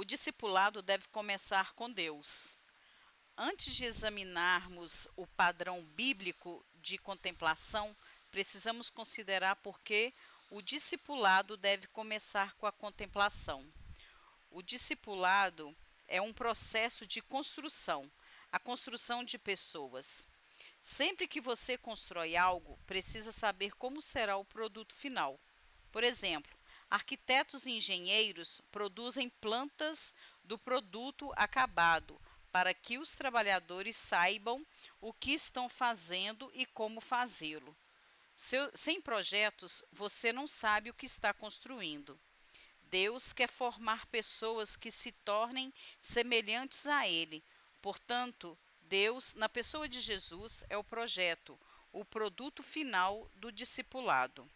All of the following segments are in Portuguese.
O discipulado deve começar com Deus. Antes de examinarmos o padrão bíblico de contemplação, precisamos considerar por que o discipulado deve começar com a contemplação. O discipulado é um processo de construção, a construção de pessoas. Sempre que você constrói algo, precisa saber como será o produto final. Por exemplo, arquitetos e engenheiros produzem plantas do produto acabado para que os trabalhadores saibam o que estão fazendo e como fazê-lo. Sem projetos, você não sabe o que está construindo. Deus quer formar pessoas que se tornem semelhantes a Ele. Portanto, Deus, na pessoa de Jesus, é o projeto, o produto final do discipulado.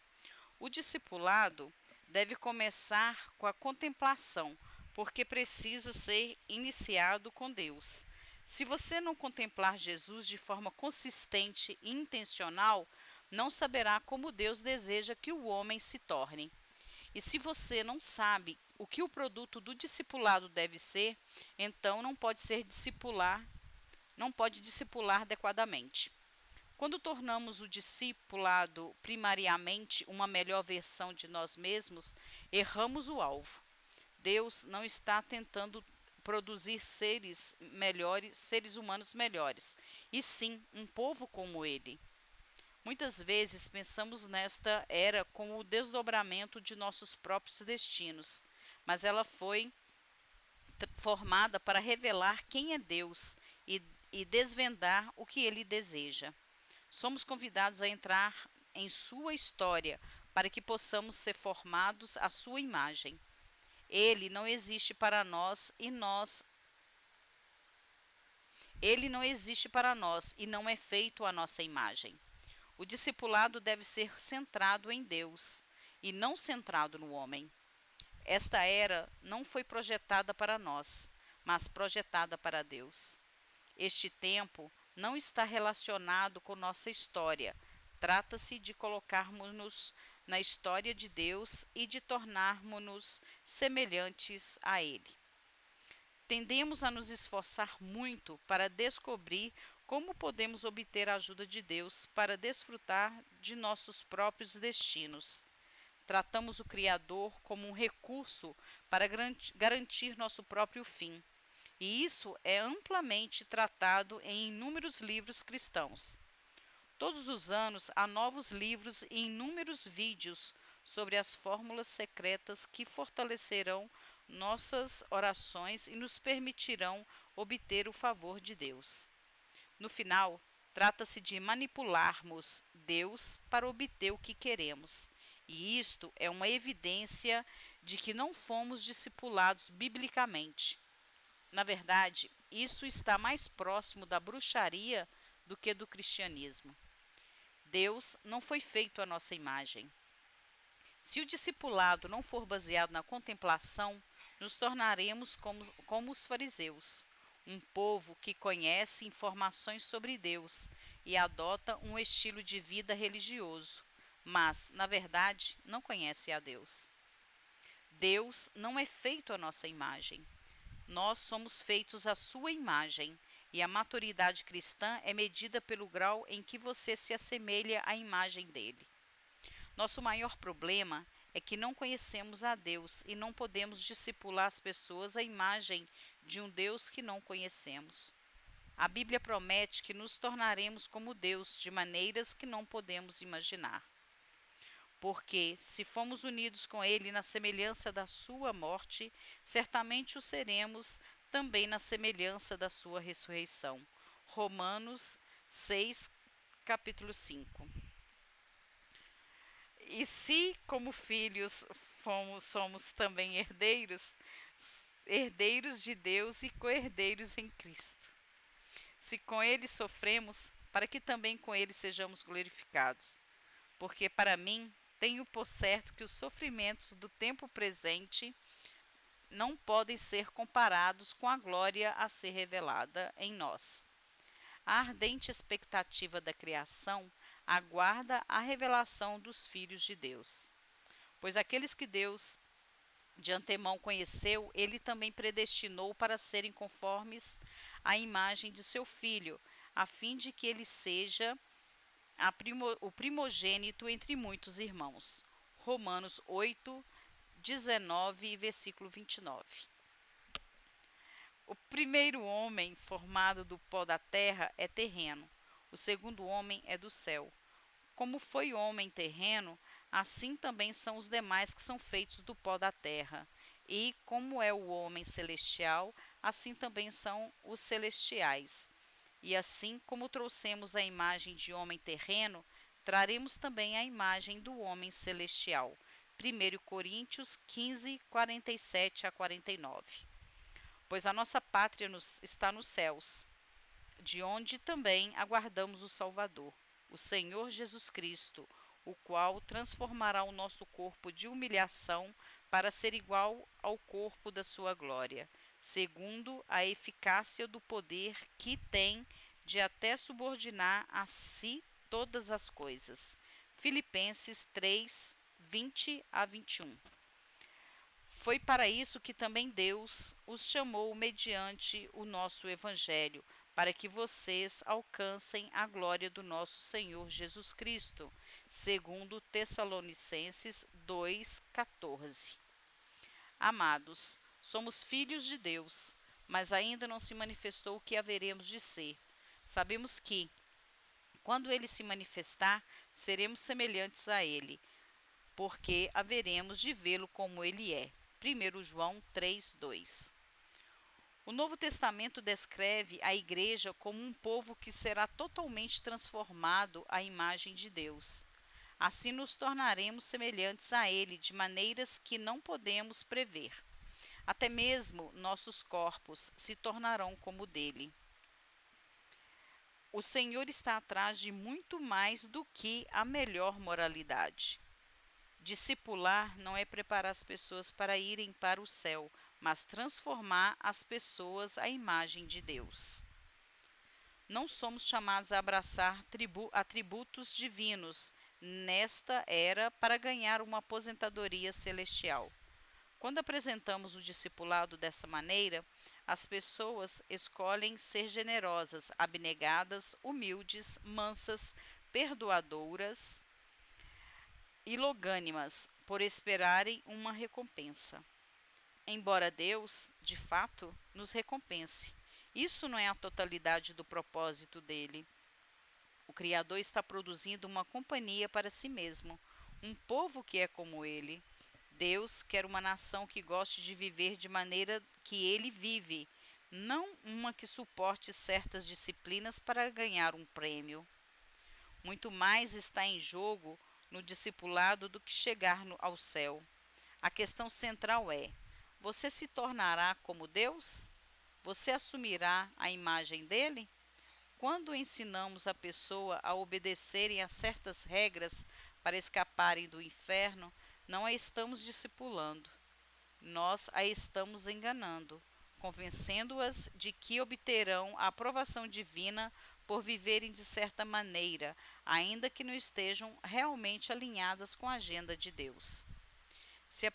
O discipulado deve começar com a contemplação, porque precisa ser iniciado com Deus. Se você não contemplar Jesus de forma consistente e intencional, não saberá como Deus deseja que o homem se torne. E se você não sabe o que o produto do discipulado deve ser, então não pode discipular adequadamente. Quando tornamos o discipulado primariamente uma melhor versão de nós mesmos, erramos o alvo. Deus não está tentando produzir seres humanos melhores, e sim um povo como ele. Muitas vezes pensamos nesta era como o desdobramento de nossos próprios destinos, mas ela foi formada para revelar quem é Deus e desvendar o que ele deseja. Somos convidados a entrar em sua história para que possamos ser formados à sua imagem. Ele não existe para nós e não é feito à nossa imagem. O discipulado deve ser centrado em Deus e não centrado no homem. Esta era não foi projetada para nós, mas projetada para Deus. Este tempo não está relacionado com nossa história. Trata-se de colocarmos-nos na história de Deus e de tornarmos-nos semelhantes a Ele. Tendemos a nos esforçar muito para descobrir como podemos obter a ajuda de Deus para desfrutar de nossos próprios destinos. Tratamos o Criador como um recurso para garantir nosso próprio fim. E isso é amplamente tratado em inúmeros livros cristãos. Todos os anos há novos livros e inúmeros vídeos sobre as fórmulas secretas que fortalecerão nossas orações e nos permitirão obter o favor de Deus. No final, trata-se de manipularmos Deus para obter o que queremos. E isto é uma evidência de que não fomos discipulados biblicamente. Na verdade, isso está mais próximo da bruxaria do que do cristianismo. Deus não foi feito à nossa imagem. Se o discipulado não for baseado na contemplação, nos tornaremos como os fariseus, um povo que conhece informações sobre Deus e adota um estilo de vida religioso, mas, na verdade, não conhece a Deus. Deus não é feito à nossa imagem. Nós somos feitos à sua imagem, e a maturidade cristã é medida pelo grau em que você se assemelha à imagem dele. Nosso maior problema é que não conhecemos a Deus e não podemos discipular as pessoas à imagem de um Deus que não conhecemos. A Bíblia promete que nos tornaremos como Deus de maneiras que não podemos imaginar. Porque, se fomos unidos com Ele na semelhança da sua morte, certamente o seremos também na semelhança da sua ressurreição. Romanos 6, capítulo 5. E se, como filhos, somos também herdeiros de Deus e co-herdeiros em Cristo. Se com Ele sofremos, para que também com Ele sejamos glorificados. Porque para mim, tenho por certo que os sofrimentos do tempo presente não podem ser comparados com a glória a ser revelada em nós. A ardente expectativa da criação aguarda a revelação dos filhos de Deus. Pois aqueles que Deus de antemão conheceu, ele também predestinou para serem conformes à imagem de seu Filho, a fim de que ele seja o primogênito entre muitos irmãos. Romanos 8, 19, versículo 29. O primeiro homem formado do pó da terra é terreno, o segundo homem é do céu. Como foi homem terreno, assim também são os demais que são feitos do pó da terra. E como é o homem celestial, assim também são os celestiais. E assim como trouxemos a imagem de homem terreno, traremos também a imagem do homem celestial. 1 Coríntios 15, 47 a 49. Pois a nossa pátria está nos céus, de onde também aguardamos o Salvador, o Senhor Jesus Cristo, o qual transformará o nosso corpo de humilhação para ser igual ao corpo da sua glória, segundo a eficácia do poder que tem de até subordinar a si todas as coisas. Filipenses 3, 20 a 21. Foi para isso que também Deus os chamou mediante o nosso Evangelho, para que vocês alcancem a glória do nosso Senhor Jesus Cristo, segundo Tessalonicenses 2,14. Amados, somos filhos de Deus, mas ainda não se manifestou o que haveremos de ser. Sabemos que, quando ele se manifestar, seremos semelhantes a ele, porque haveremos de vê-lo como ele é. 1 João 3:2. O Novo Testamento descreve a igreja como um povo que será totalmente transformado à imagem de Deus. Assim nos tornaremos semelhantes a ele de maneiras que não podemos prever. Até mesmo nossos corpos se tornarão como o dele. O Senhor está atrás de muito mais do que a melhor moralidade. Discipular não é preparar as pessoas para irem para o céu, mas transformar as pessoas à imagem de Deus. Não somos chamados a abraçar atributos divinos nesta era para ganhar uma aposentadoria celestial. Quando apresentamos o discipulado dessa maneira, as pessoas escolhem ser generosas, abnegadas, humildes, mansas, perdoadoras e longânimas, por esperarem uma recompensa. Embora Deus, de fato, nos recompense, isso não é a totalidade do propósito dele. O Criador está produzindo uma companhia para si mesmo, um povo que é como ele. Deus quer uma nação que goste de viver de maneira que ele vive, não uma que suporte certas disciplinas para ganhar um prêmio. Muito mais está em jogo no discipulado do que chegar ao céu. A questão central é: você se tornará como Deus? Você assumirá a imagem dele? Quando ensinamos a pessoa a obedecerem a certas regras para escaparem do inferno, não a estamos discipulando. Nós a estamos enganando, convencendo-as de que obterão a aprovação divina por viverem de certa maneira, ainda que não estejam realmente alinhadas com a agenda de Deus. Se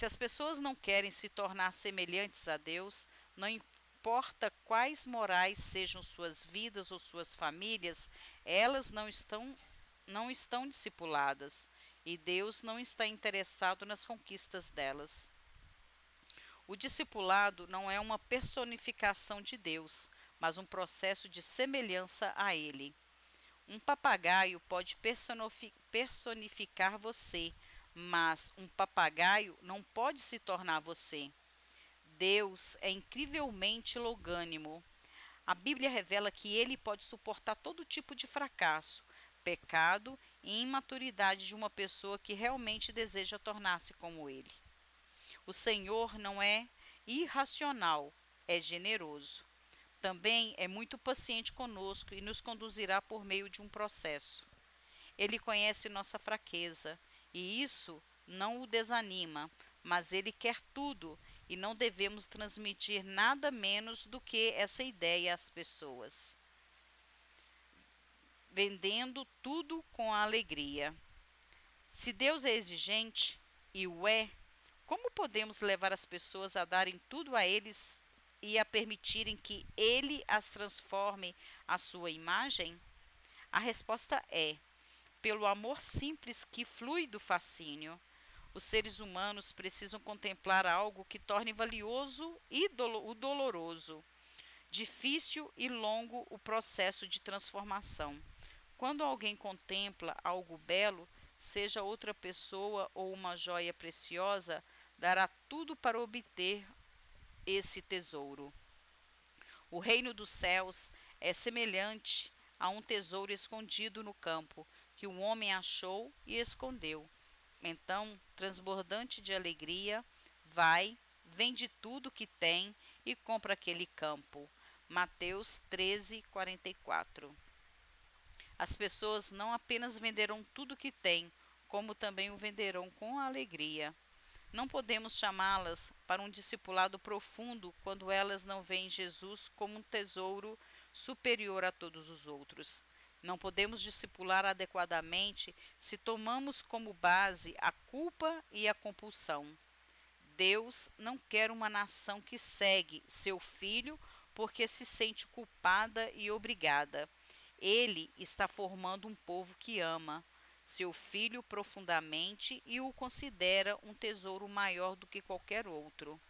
as pessoas não querem se tornar semelhantes a Deus, não importa quais morais sejam suas vidas ou suas famílias, elas não estão discipuladas e Deus não está interessado nas conquistas delas. O discipulado não é uma personificação de Deus, mas um processo de semelhança a Ele. Um papagaio pode personificar você, mas um papagaio não pode se tornar você. Deus é incrivelmente longânimo. A Bíblia revela que ele pode suportar todo tipo de fracasso, pecado e imaturidade de uma pessoa que realmente deseja tornar-se como ele. O Senhor não é irracional, é generoso. Também é muito paciente conosco e nos conduzirá por meio de um processo. Ele conhece nossa fraqueza e isso não o desanima, mas ele quer tudo e não devemos transmitir nada menos do que essa ideia às pessoas. Vendendo tudo com alegria. Se Deus é exigente, e o é, Como podemos levar as pessoas a darem tudo a eles e a permitirem que ele as transforme à sua imagem? A resposta é: pelo amor simples que flui do fascínio. Os seres humanos precisam contemplar algo que torne valioso e o doloroso, difícil e longo o processo de transformação. Quando alguém contempla algo belo, seja outra pessoa ou uma joia preciosa, dará tudo para obter esse tesouro. O reino dos céus é semelhante a um tesouro escondido no campo, que o homem achou e escondeu. Então, transbordante de alegria, vai, vende tudo que tem e compra aquele campo. Mateus 13:44. As pessoas não apenas venderão tudo que têm, como também o venderão com alegria. Não podemos chamá-las para um discipulado profundo quando elas não veem Jesus como um tesouro superior a todos os outros. Não podemos discipular adequadamente se tomamos como base a culpa e a compulsão. Deus não quer uma nação que segue seu filho porque se sente culpada e obrigada. Ele está formando um povo que ama seu filho profundamente e o considera um tesouro maior do que qualquer outro.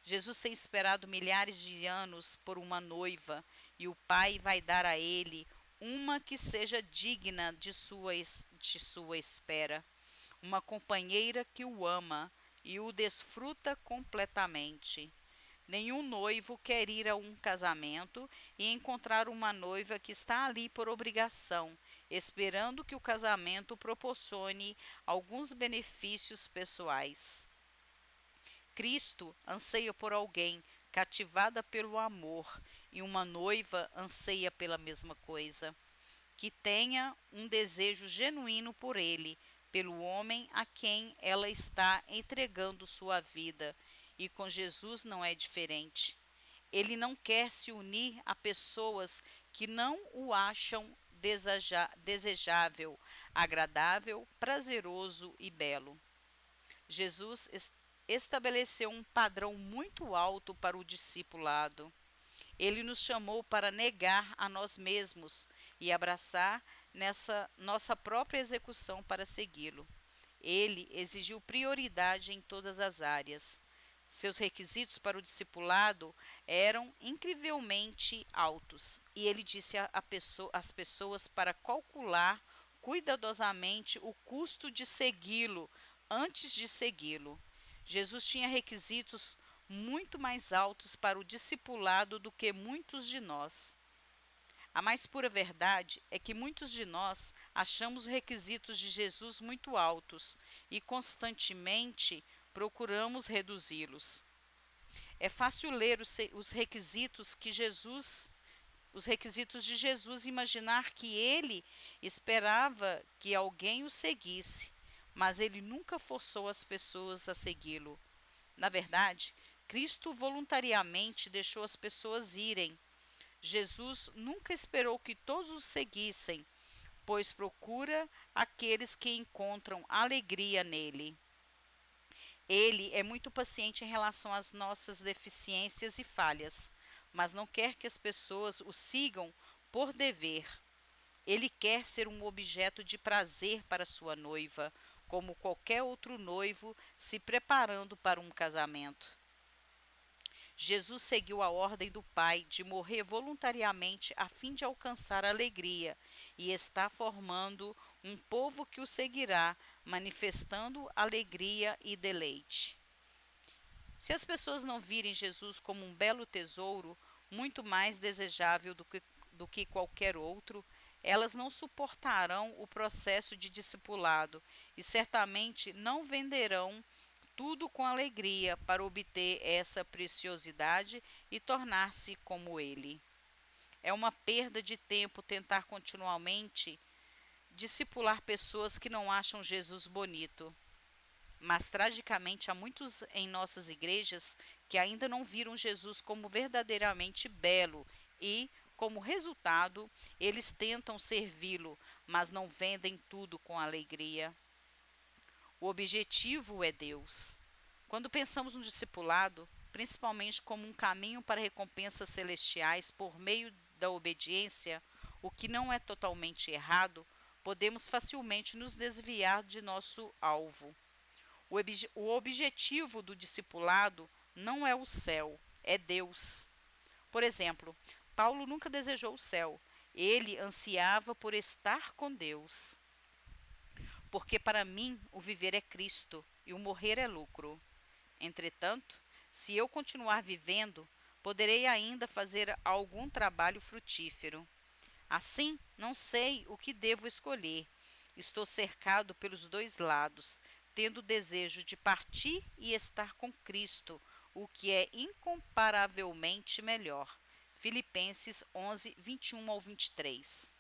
Jesus tem esperado milhares de anos por uma noiva e o Pai vai dar a ele uma que seja digna de sua espera, uma companheira que o ama e o desfruta completamente. Nenhum noivo quer ir a um casamento e encontrar uma noiva que está ali por obrigação, esperando que o casamento proporcione alguns benefícios pessoais. Cristo anseia por alguém cativada pelo amor, e uma noiva anseia pela mesma coisa, que tenha um desejo genuíno por ele, pelo homem a quem ela está entregando sua vida. E com Jesus não é diferente. Ele não quer se unir a pessoas que não o acham desejável, agradável, prazeroso e belo. Jesus estabeleceu um padrão muito alto para o discipulado. Ele nos chamou para negar a nós mesmos e abraçar nessa nossa própria execução para segui-lo. Ele exigiu prioridade em todas as áreas. Seus requisitos para o discipulado eram incrivelmente altos, e ele disse às pessoas para calcular cuidadosamente o custo de segui-lo antes de segui-lo. Jesus tinha requisitos muito mais altos para o discipulado do que muitos de nós. A mais pura verdade é que muitos de nós achamos os requisitos de Jesus muito altos e constantemente procuramos reduzi-los. É fácil ler os requisitos de Jesus e imaginar que ele esperava que alguém o seguisse, mas ele nunca forçou as pessoas a segui-lo. Na verdade, Cristo voluntariamente deixou as pessoas irem. Jesus nunca esperou que todos o seguissem, pois procura aqueles que encontram alegria nele. Ele é muito paciente em relação às nossas deficiências e falhas, mas não quer que as pessoas o sigam por dever. Ele quer ser um objeto de prazer para sua noiva, como qualquer outro noivo se preparando para um casamento. Jesus seguiu a ordem do Pai de morrer voluntariamente a fim de alcançar a alegria e está formando um povo que o seguirá, manifestando alegria e deleite. Se as pessoas não virem Jesus como um belo tesouro, muito mais desejável do que qualquer outro, elas não suportarão o processo de discipulado e certamente não venderão tudo com alegria para obter essa preciosidade e tornar-se como ele. É uma perda de tempo tentar continuamente discipular pessoas que não acham Jesus bonito. Mas tragicamente há muitos em nossas igrejas que ainda não viram Jesus como verdadeiramente belo e, como resultado, eles tentam servi-lo, mas não vendem tudo com alegria. O objetivo é Deus. Quando pensamos no discipulado, principalmente como um caminho para recompensas celestiais por meio da obediência, o que não é totalmente errado, podemos facilmente nos desviar de nosso alvo. O objetivo do discipulado não é o céu, é Deus. Por exemplo, Paulo nunca desejou o céu, ele ansiava por estar com Deus. Porque para mim o viver é Cristo e o morrer é lucro. Entretanto, se eu continuar vivendo, poderei ainda fazer algum trabalho frutífero. Assim, não sei o que devo escolher. Estou cercado pelos dois lados, tendo o desejo de partir e estar com Cristo, o que é incomparavelmente melhor. Filipenses 11, 21 ao 23.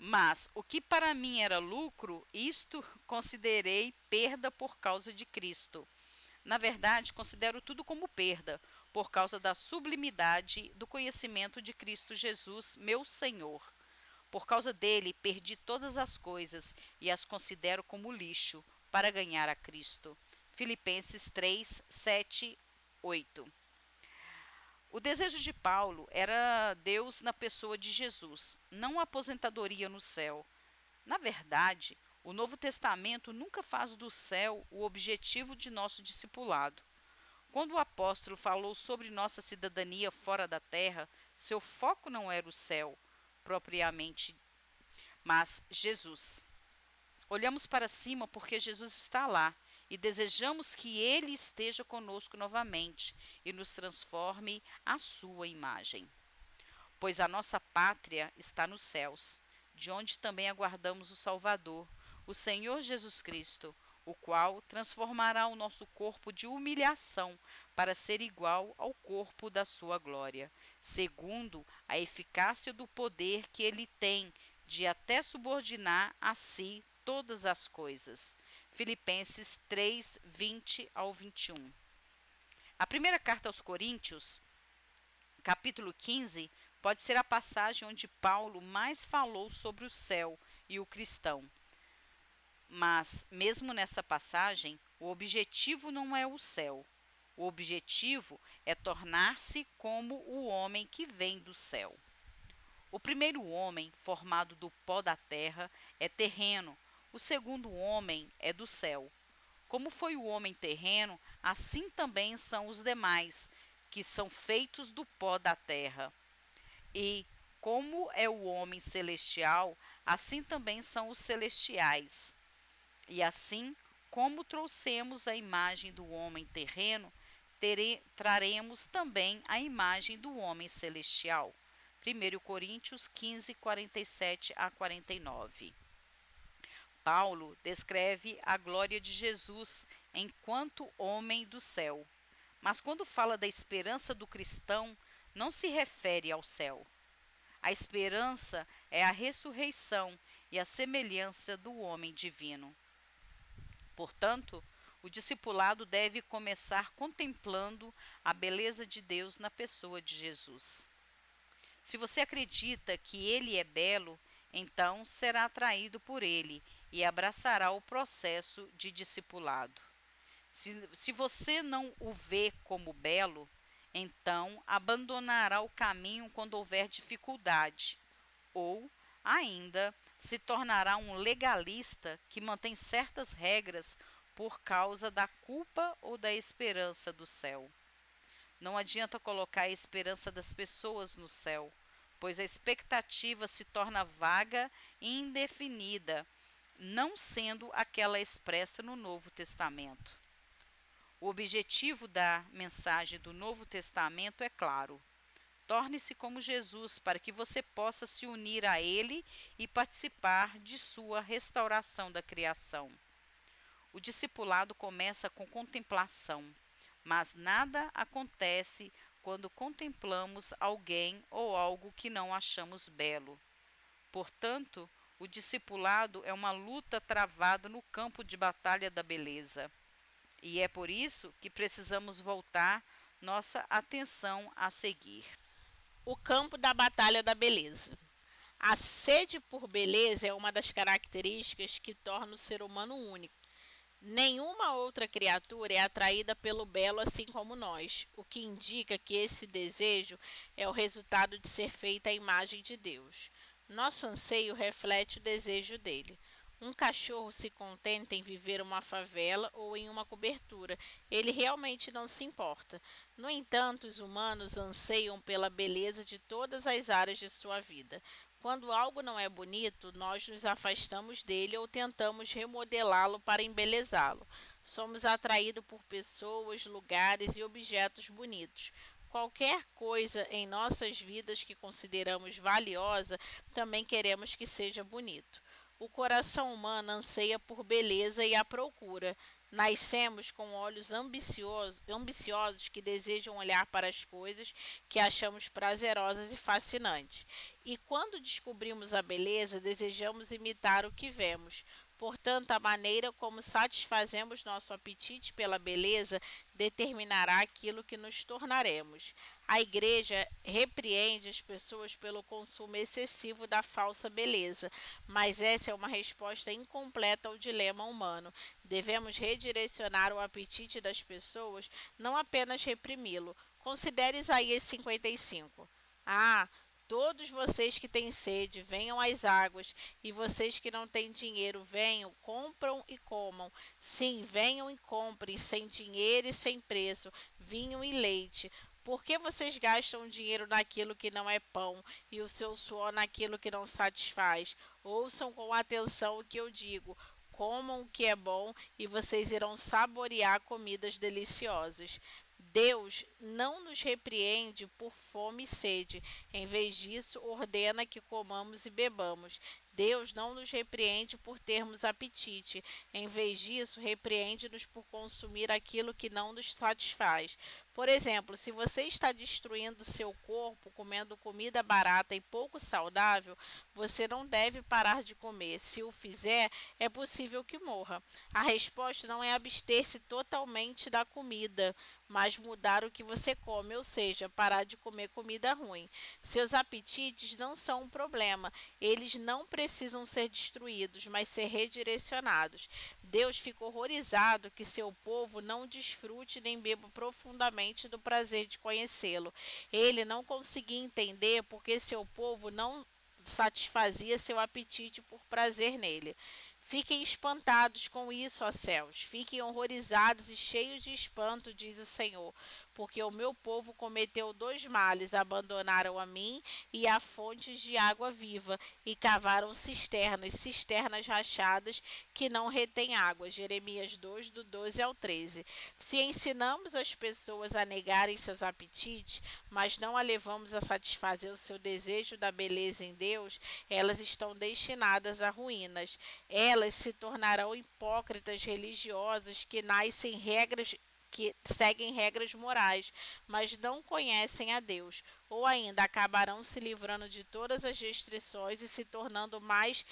Mas o que para mim era lucro, isto considerei perda por causa de Cristo. Na verdade, considero tudo como perda, por causa da sublimidade do conhecimento de Cristo Jesus, meu Senhor. Por causa dele, perdi todas as coisas e as considero como lixo para ganhar a Cristo. Filipenses 3, 7, 8. O desejo de Paulo era Deus na pessoa de Jesus, não a aposentadoria no céu. Na verdade, o Novo Testamento nunca faz do céu o objetivo de nosso discipulado. Quando o apóstolo falou sobre nossa cidadania fora da terra, seu foco não era o céu, propriamente, mas Jesus. Olhamos para cima porque Jesus está lá e desejamos que Ele esteja conosco novamente e nos transforme à sua imagem. Pois a nossa pátria está nos céus, de onde também aguardamos o Salvador, o Senhor Jesus Cristo, o qual transformará o nosso corpo de humilhação para ser igual ao corpo da sua glória, segundo a eficácia do poder que ele tem de até subordinar a si todas as coisas. Filipenses 3, 20 ao 21. A primeira carta aos Coríntios, capítulo 15, pode ser a passagem onde Paulo mais falou sobre o céu e o cristão. Mas, mesmo nessa passagem, o objetivo não é o céu. O objetivo é tornar-se como o homem que vem do céu. O primeiro homem, formado do pó da terra, é terreno. O segundo homem é do céu. Como foi o homem terreno, assim também são os demais, que são feitos do pó da terra. E, como é o homem celestial, assim também são os celestiais. E assim, como trouxemos a imagem do homem terreno, traremos também a imagem do homem celestial. 1 Coríntios 15, 47 a 49. Paulo descreve a glória de Jesus enquanto homem do céu. Mas quando fala da esperança do cristão, não se refere ao céu. A esperança é a ressurreição e a semelhança do homem divino. Portanto, o discipulado deve começar contemplando a beleza de Deus na pessoa de Jesus. Se você acredita que ele é belo, então será atraído por ele e abraçará o processo de discipulado. Se você não o vê como belo, então abandonará o caminho quando houver dificuldade, ou ainda se tornará um legalista que mantém certas regras por causa da culpa ou da esperança do céu. Não adianta colocar a esperança das pessoas no céu, pois a expectativa se torna vaga e indefinida, não sendo aquela expressa no Novo Testamento. O objetivo da mensagem do Novo Testamento é claro: torne-se como Jesus para que você possa se unir a Ele e participar de sua restauração da criação. O discipulado começa com contemplação, mas nada acontece quando contemplamos alguém ou algo que não achamos belo. Portanto, o discipulado é uma luta travada no campo de batalha da beleza. E é por isso que precisamos voltar nossa atenção a seguir. O campo da batalha da beleza. A sede por beleza é uma das características que torna o ser humano único. Nenhuma outra criatura é atraída pelo belo assim como nós, o que indica que esse desejo é o resultado de ser feita à imagem de Deus. Nosso anseio reflete o desejo dele. Um cachorro se contenta em viver uma favela ou em uma cobertura. Ele realmente não se importa. No entanto, os humanos anseiam pela beleza de todas as áreas de sua vida. Quando algo não é bonito, nós nos afastamos dele ou tentamos remodelá-lo para embelezá-lo. Somos atraídos por pessoas, lugares e objetos bonitos. Qualquer coisa em nossas vidas que consideramos valiosa, também queremos que seja bonito. O coração humano anseia por beleza e a procura. Nascemos com olhos ambiciosos que desejam olhar para as coisas que achamos prazerosas e fascinantes. E quando descobrimos a beleza, desejamos imitar o que vemos. Portanto, a maneira como satisfazemos nosso apetite pela beleza determinará aquilo que nos tornaremos. A igreja repreende as pessoas pelo consumo excessivo da falsa beleza, mas essa é uma resposta incompleta ao dilema humano. Devemos redirecionar o apetite das pessoas, não apenas reprimi-lo. Considere Isaías 55. Ah, todos vocês que têm sede, venham às águas, e vocês que não têm dinheiro, venham, compram e comam. Sim, venham e comprem, sem dinheiro e sem preço, vinho e leite. Por que vocês gastam dinheiro naquilo que não é pão e o seu suor naquilo que não satisfaz? Ouçam com atenção o que eu digo. Comam o que é bom e vocês irão saborear comidas deliciosas. Deus não nos repreende por fome e sede. Em vez disso, ordena que comamos e bebamos. Deus não nos repreende por termos apetite. Em vez disso, repreende-nos por consumir aquilo que não nos satisfaz. Por exemplo, se você está destruindo seu corpo comendo comida barata e pouco saudável, você não deve parar de comer. Se o fizer, é possível que morra. A resposta não é abster-se totalmente da comida, mas mudar o que você come, ou seja, parar de comer comida ruim. Seus apetites não são um problema, eles não precisam ser destruídos, mas ser redirecionados. Deus fica horrorizado que seu povo não desfrute nem beba profundamente do prazer de conhecê-lo. Ele não conseguia entender porque seu povo não satisfazia seu apetite por prazer nele. Fiquem espantados com isso, ó céus, fiquem horrorizados e cheios de espanto, diz o Senhor, porque o meu povo cometeu dois males, abandonaram a mim e a fontes de água viva, e cavaram cisternas, cisternas rachadas que não retêm água. Jeremias 2, do 12 ao 13. Se ensinamos as pessoas a negarem seus apetites, mas não a levamos a satisfazer o seu desejo da beleza em Deus, elas estão destinadas a ruínas. Elas se tornarão hipócritas religiosas que seguem regras morais, mas não conhecem a Deus, ou ainda acabarão se livrando de todas as restrições e se tornando mais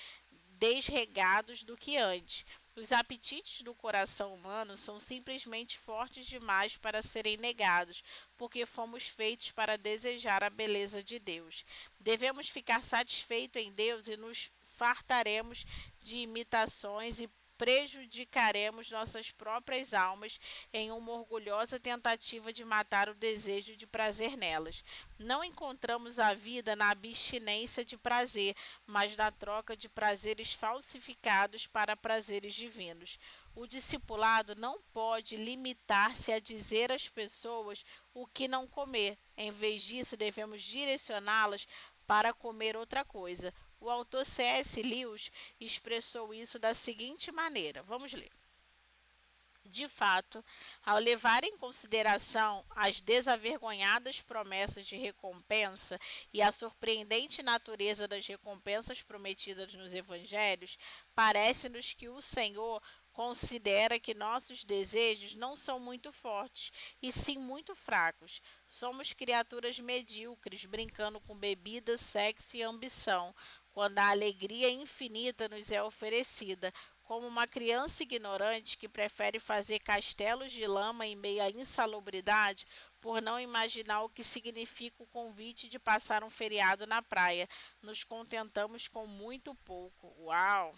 desregados do que antes. Os apetites do coração humano são simplesmente fortes demais para serem negados, porque fomos feitos para desejar a beleza de Deus. Devemos ficar satisfeitos em Deus e nos fartaremos de imitações e prejudicaremos nossas próprias almas em uma orgulhosa tentativa de matar o desejo de prazer nelas. Não encontramos a vida na abstinência de prazer, mas na troca de prazeres falsificados para prazeres divinos. O discipulado não pode limitar-se a dizer às pessoas o que não comer. Em vez disso, devemos direcioná-las para comer outra coisa. O autor C.S. Lewis expressou isso da seguinte maneira: vamos ler. De fato, ao levar em consideração as desavergonhadas promessas de recompensa e a surpreendente natureza das recompensas prometidas nos evangelhos, parece-nos que o Senhor considera que nossos desejos não são muito fortes, e sim muito fracos. Somos criaturas medíocres, brincando com bebida, sexo e ambição, quando a alegria infinita nos é oferecida. como uma criança ignorante que prefere fazer castelos de lama em meio à insalubridade por não imaginar o que significa o convite de passar um feriado na praia. Nos contentamos com muito pouco. Uau!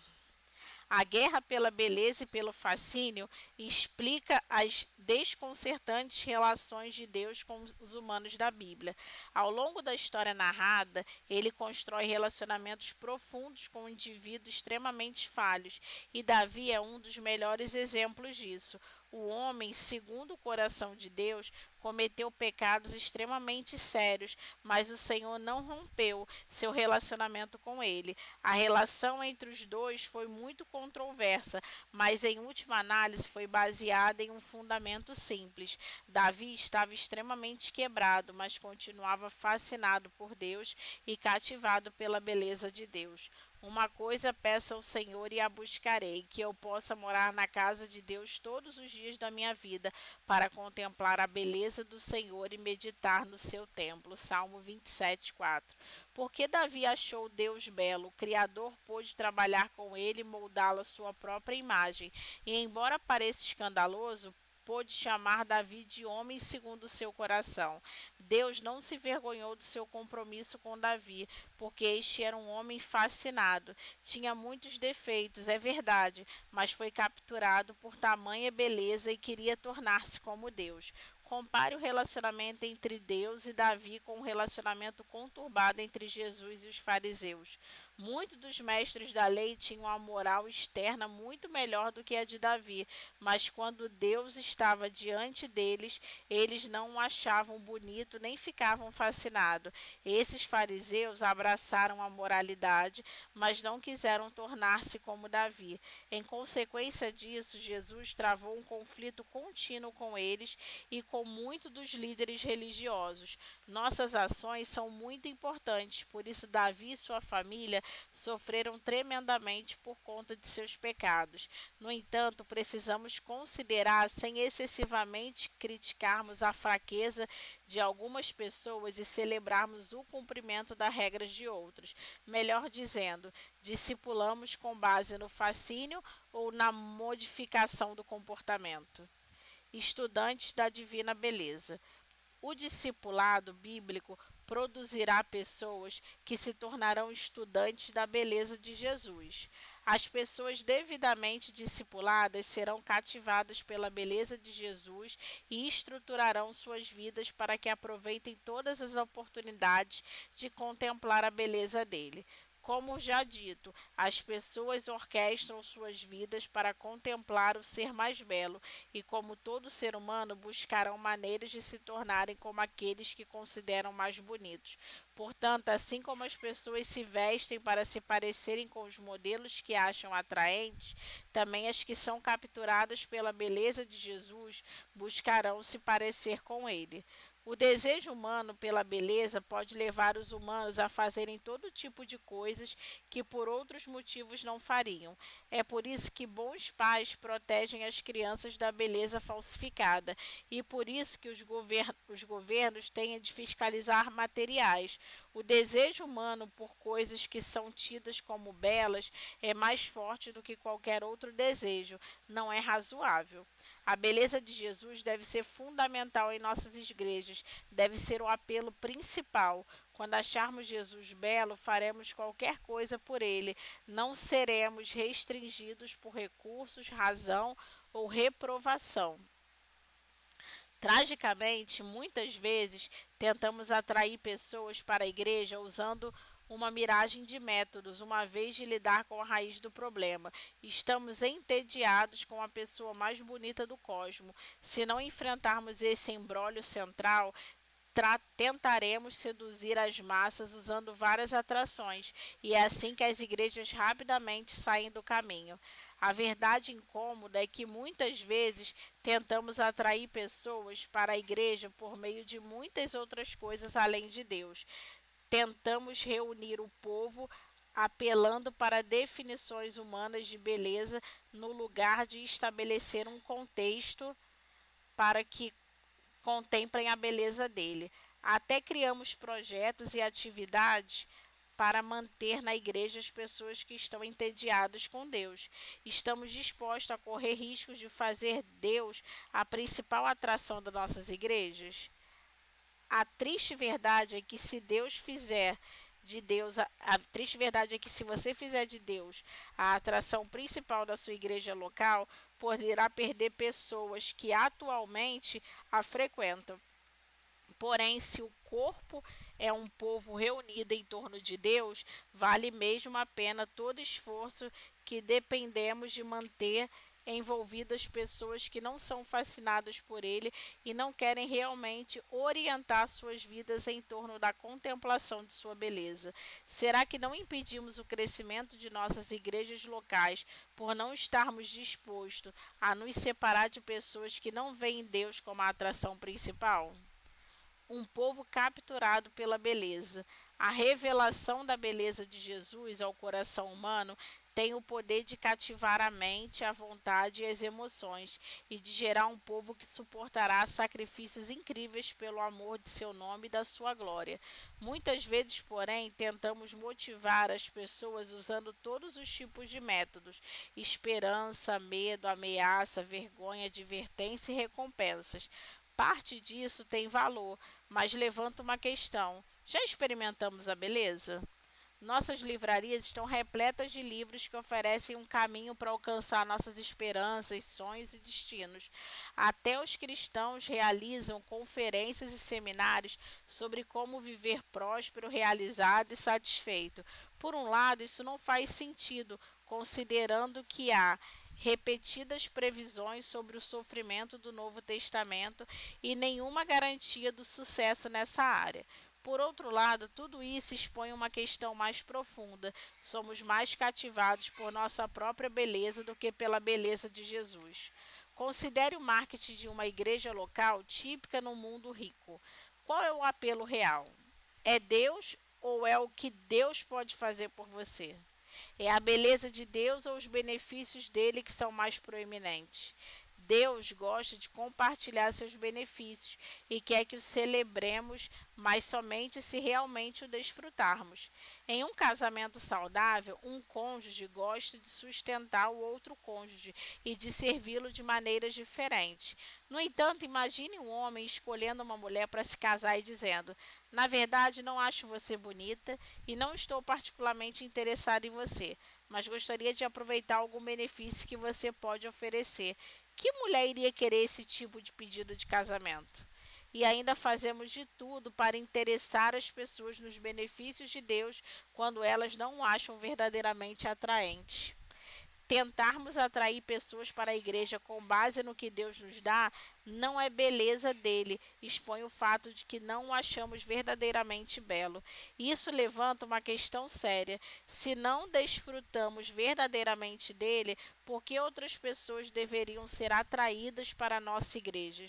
A guerra pela beleza e pelo fascínio explica as desconcertantes relações de Deus com os humanos da Bíblia. Ao longo da história narrada, ele constrói relacionamentos profundos com indivíduos extremamente falhos, e Davi é um dos melhores exemplos disso. O homem, segundo o coração de Deus, cometeu pecados extremamente sérios, mas o Senhor não rompeu seu relacionamento com ele. A relação entre os dois foi muito controversa, mas em última análise foi baseada em um fundamento simples. Davi estava extremamente quebrado, mas continuava fascinado por Deus e cativado pela beleza de Deus. Uma coisa peço ao Senhor e a buscarei, que eu possa morar na casa de Deus todos os dias da minha vida, para contemplar a beleza do Senhor e meditar no seu templo. Salmo 27:4. Porque Davi achou Deus belo, o Criador pôde trabalhar com ele e moldá-lo à sua própria imagem. E embora pareça escandaloso, pôde chamar Davi de homem segundo o seu coração. Deus não se vergonhou do seu compromisso com Davi, porque este era um homem fascinado. Tinha muitos defeitos, é verdade, mas foi capturado por tamanha beleza e queria tornar-se como Deus. Compare o relacionamento entre Deus e Davi com o relacionamento conturbado entre Jesus e os fariseus. Muitos dos mestres da lei tinham a moral externa muito melhor do que a de Davi, mas quando Deus estava diante deles, eles não o achavam bonito nem ficavam fascinados. Esses fariseus abraçaram a moralidade, mas não quiseram tornar-se como Davi. Em consequência disso, Jesus travou um conflito contínuo com eles e com muitos dos líderes religiosos. Nossas ações são muito importantes, por isso Davi e sua família sofreram tremendamente por conta de seus pecados. No entanto, precisamos considerar, sem excessivamente criticarmos a fraqueza de algumas pessoas e celebrarmos o cumprimento das regras de outros. Melhor dizendo, discipulamos com base no fascínio ou na modificação do comportamento. Estudantes da divina beleza. O discipulado bíblico produzirá pessoas que se tornarão estudantes da beleza de Jesus. As pessoas devidamente discipuladas serão cativadas pela beleza de Jesus e estruturarão suas vidas para que aproveitem todas as oportunidades de contemplar a beleza dele. Como já dito, as pessoas orquestram suas vidas para contemplar o ser mais belo, e como todo ser humano, buscarão maneiras de se tornarem como aqueles que consideram mais bonitos. Portanto, assim como as pessoas se vestem para se parecerem com os modelos que acham atraentes, também as que são capturadas pela beleza de Jesus buscarão se parecer com ele. O desejo humano pela beleza pode levar os humanos a fazerem todo tipo de coisas que por outros motivos não fariam. É por isso que bons pais protegem as crianças da beleza falsificada, e por isso que os governos têm de fiscalizar materiais. O desejo humano por coisas que são tidas como belas é mais forte do que qualquer outro desejo. Não é razoável. A beleza de Jesus deve ser fundamental em nossas igrejas, deve ser o apelo principal. Quando acharmos Jesus belo, faremos qualquer coisa por ele. Não seremos restringidos por recursos, razão ou reprovação. Tragicamente, muitas vezes tentamos atrair pessoas para a igreja usando uma miragem de métodos, uma vez de lidar com a raiz do problema. Estamos entediados com a pessoa mais bonita do cosmos. Se não enfrentarmos esse embrólio central, tentaremos seduzir as massas usando várias atrações, e é assim que as igrejas rapidamente saem do caminho. A verdade incômoda é que muitas vezes tentamos atrair pessoas para a igreja por meio de muitas outras coisas além de Deus. Tentamos reunir o povo apelando para definições humanas de beleza no lugar de estabelecer um contexto para que contemplem a beleza dele. Até criamos projetos e atividades para manter na igreja as pessoas que estão entediadas com Deus. Estamos dispostos a correr riscos de fazer Deus a principal atração das nossas igrejas? A triste verdade é que se Deus fizer de Deus, a triste verdade é que se você fizer de Deus a atração principal da sua igreja local, poderá perder pessoas que atualmente a frequentam. Porém, se o corpo é um povo reunido em torno de Deus, vale mesmo a pena todo esforço que dependemos de manter envolvidas pessoas que não são fascinadas por ele e não querem realmente orientar suas vidas em torno da contemplação de sua beleza. Será que não impedimos o crescimento de nossas igrejas locais por não estarmos dispostos a nos separar de pessoas que não veem Deus como a atração principal? Um povo capturado pela beleza. A revelação da beleza de Jesus ao coração humano tem o poder de cativar a mente, a vontade e as emoções, e de gerar um povo que suportará sacrifícios incríveis pelo amor de seu nome e da sua glória. Muitas vezes, porém, tentamos motivar as pessoas usando todos os tipos de métodos: esperança, medo, ameaça, vergonha, advertência e recompensas. Parte disso tem valor, mas levanta uma questão: já experimentamos a beleza? Nossas livrarias estão repletas de livros que oferecem um caminho para alcançar nossas esperanças, sonhos e destinos. Até os cristãos realizam conferências e seminários sobre como viver próspero, realizado e satisfeito. Por um lado, isso não faz sentido, considerando que há repetidas previsões sobre o sofrimento do Novo Testamento e nenhuma garantia do sucesso nessa área. Por outro lado, tudo isso expõe uma questão mais profunda: somos mais cativados por nossa própria beleza do que pela beleza de Jesus. Considere o marketing de uma igreja local típica no mundo rico. Qual é o apelo real? É Deus ou é o que Deus pode fazer por você? É a beleza de Deus ou os benefícios dele que são mais proeminentes? Deus gosta de compartilhar seus benefícios e quer que o celebremos, mas somente se realmente o desfrutarmos. Em um casamento saudável, um cônjuge gosta de sustentar o outro cônjuge e de servi-lo de maneiras diferentes. No entanto, imagine um homem escolhendo uma mulher para se casar e dizendo: na verdade, não acho você bonita e não estou particularmente interessado em você, mas gostaria de aproveitar algum benefício que você pode oferecer. Que mulher iria querer esse tipo de pedido de casamento? E ainda fazemos de tudo para interessar as pessoas nos benefícios de Deus quando elas não o acham verdadeiramente atraente. Tentarmos atrair pessoas para a igreja com base no que Deus nos dá não é beleza dele, expõe o fato de que não o achamos verdadeiramente belo. Isso levanta uma questão séria: se não desfrutamos verdadeiramente dele, por que outras pessoas deveriam ser atraídas para a nossa igreja?